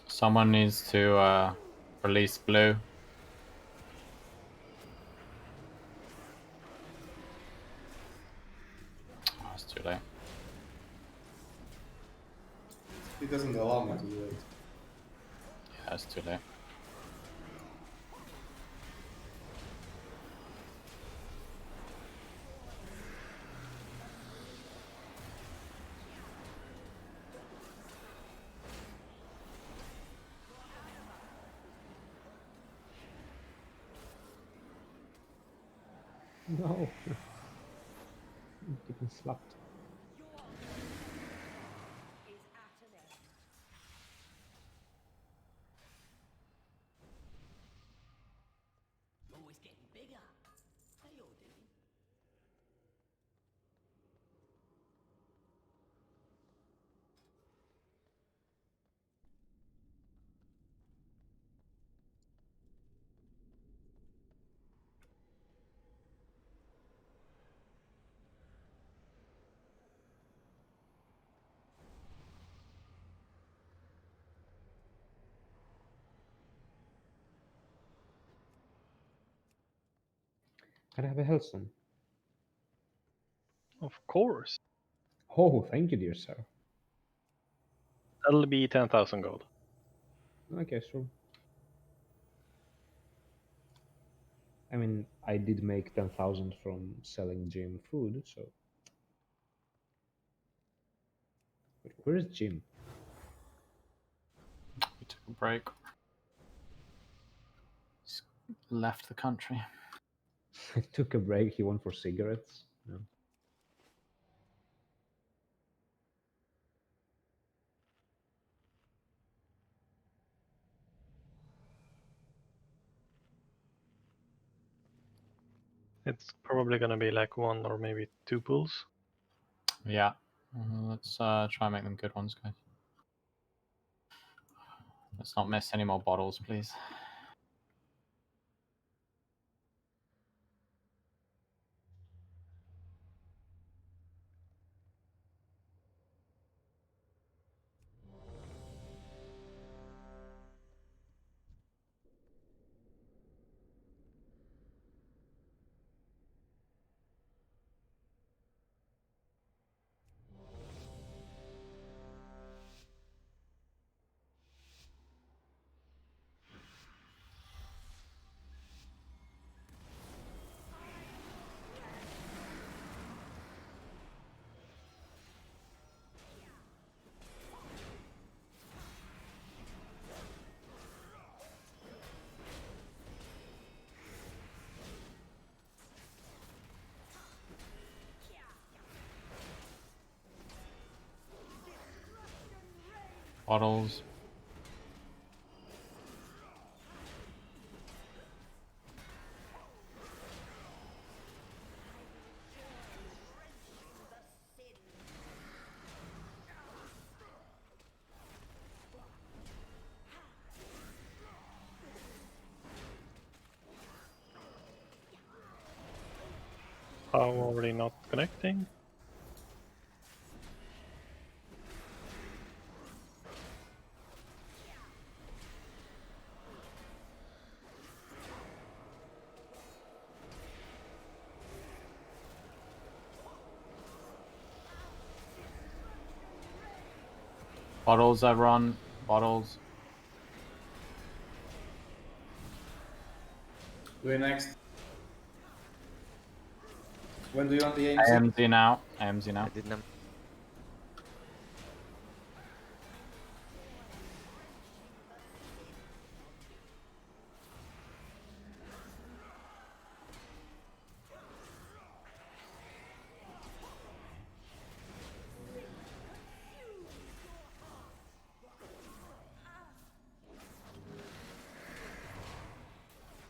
Someone needs to release blue. Oh, it's too late. It doesn't allow me to do it. Yeah, it's too late. No. I'm getting slapped. Is at an end. Oh, it's getting bigger. How you all doing? Can I have a Hellstone? Of course. Oh, thank you, dear sir. That'll be 10,000 gold. Okay, sure. I mean, I did make 10,000 from selling Jim food, so... Wait, where is Jim? We took a break. left the country. He took a break. He went for cigarettes. Yeah. It's probably gonna be like 1 or maybe 2 pools. Yeah. Let's try and make them good ones, guys. Let's not miss any more bottles, please. Bottles. How are they not connecting? Bottles, everyone. Bottles. Do it next. When do you want the AMC? AMZ now. AMZ now. I did not.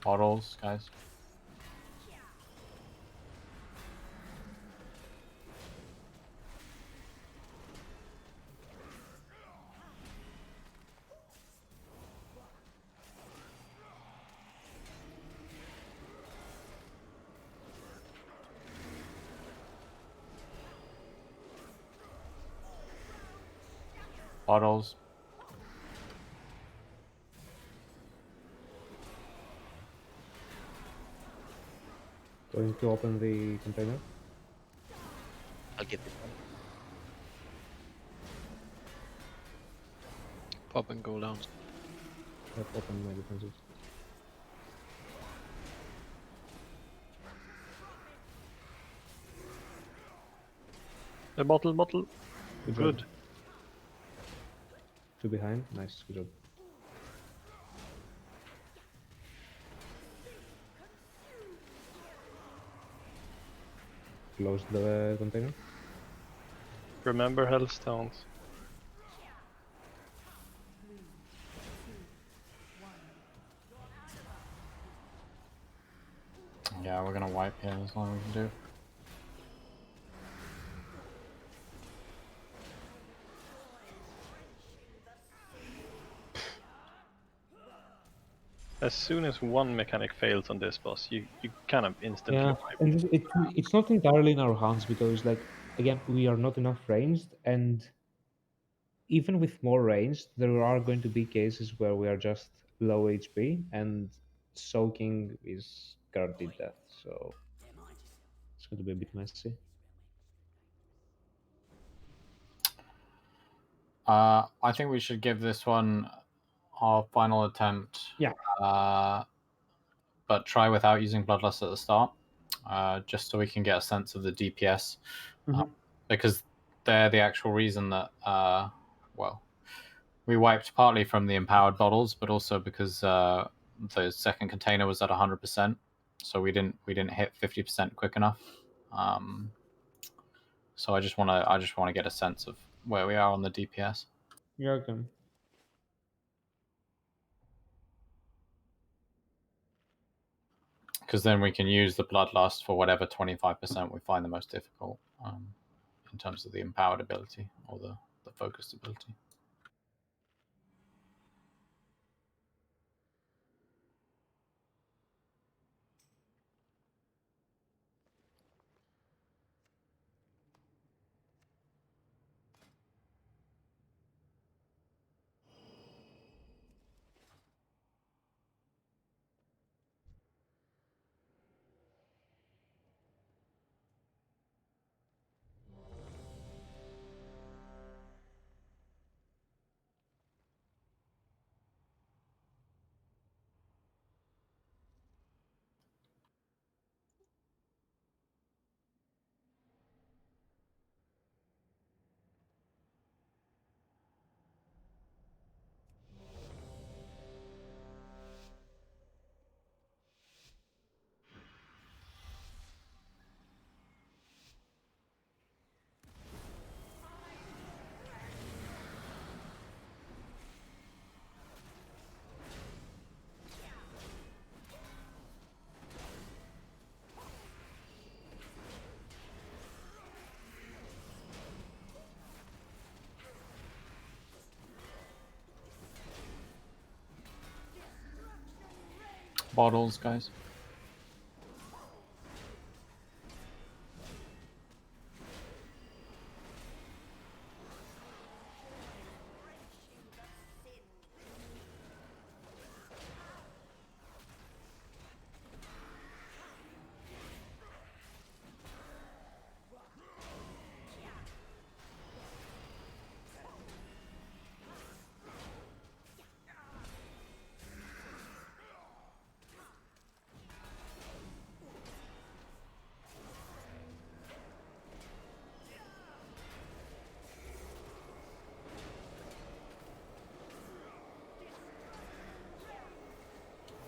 Bottles, guys. Bottles. Going to open the container. I'll get it. Pop and go down. I've opened my defenses. The bottle. Good Good. job. Two behind. Nice. Good job. Close the container. Remember Hellstones. Yeah, we're gonna wipe here as long as we can do. As soon as one mechanic fails on this boss, you kind of instantly Yeah, wipe. and it's not entirely in our hands because, like, again, we are not enough ranged, and even with more ranged, there are going to be cases where we are just low HP, and soaking is guaranteed death. So it's going to be a bit messy. I think we should give this one our final attempt. Yeah. But try without using Bloodlust at the start, just so we can get a sense of the DPS. Because they're the actual reason that, well, we wiped partly from the empowered bottles, but also because the second container was at 100%, so we didn't hit 50% quick enough. So I just wanna get a sense of where we are on the DPS. Yeah, okay. Because then we can use the bloodlust for whatever 25% we find the most difficult, in terms of the empowered ability or the focused ability. Bottles, guys.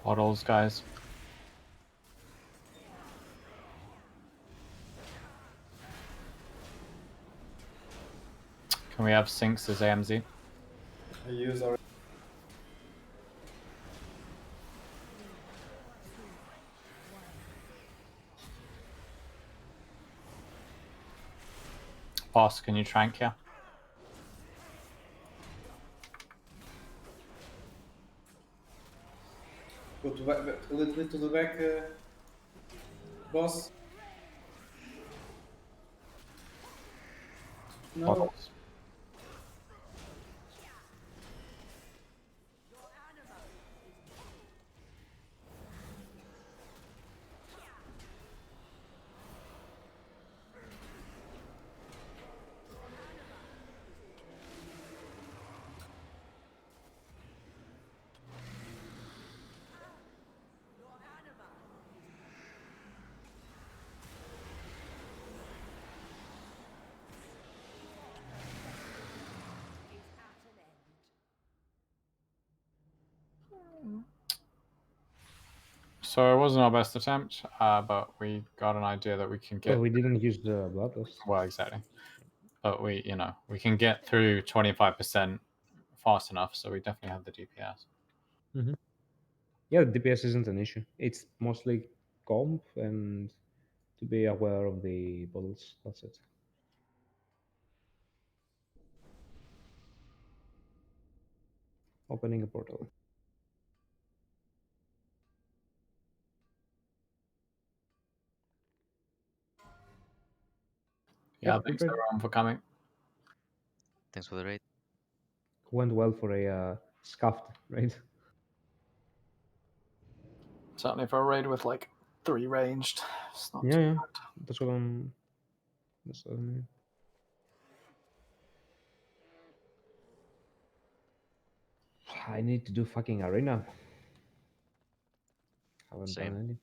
Bottles, guys. Can we have Sinks as AMZ? I use our Boss, can you trank here? go to back, a little bit to the back, boss. No. Bottles. So it wasn't our best attempt, but we got an idea that we can get. Well, we didn't use the bloodlust. Well, exactly. But we can get through 25% fast enough, so we definitely have the DPS. Mm-hmm. Yeah, the DPS isn't an issue. It's mostly comp and to be aware of the bottles. That's it. Opening a portal. Yeah, Yep, thanks good raid. everyone for coming. Thanks for the raid. Went well for a scuffed, right? Certainly for a raid with like 3 ranged. It's not Yeah, too yeah. bad. That's what I'm. That's what I mean. I need to do fucking arena. Haven't Same. done any.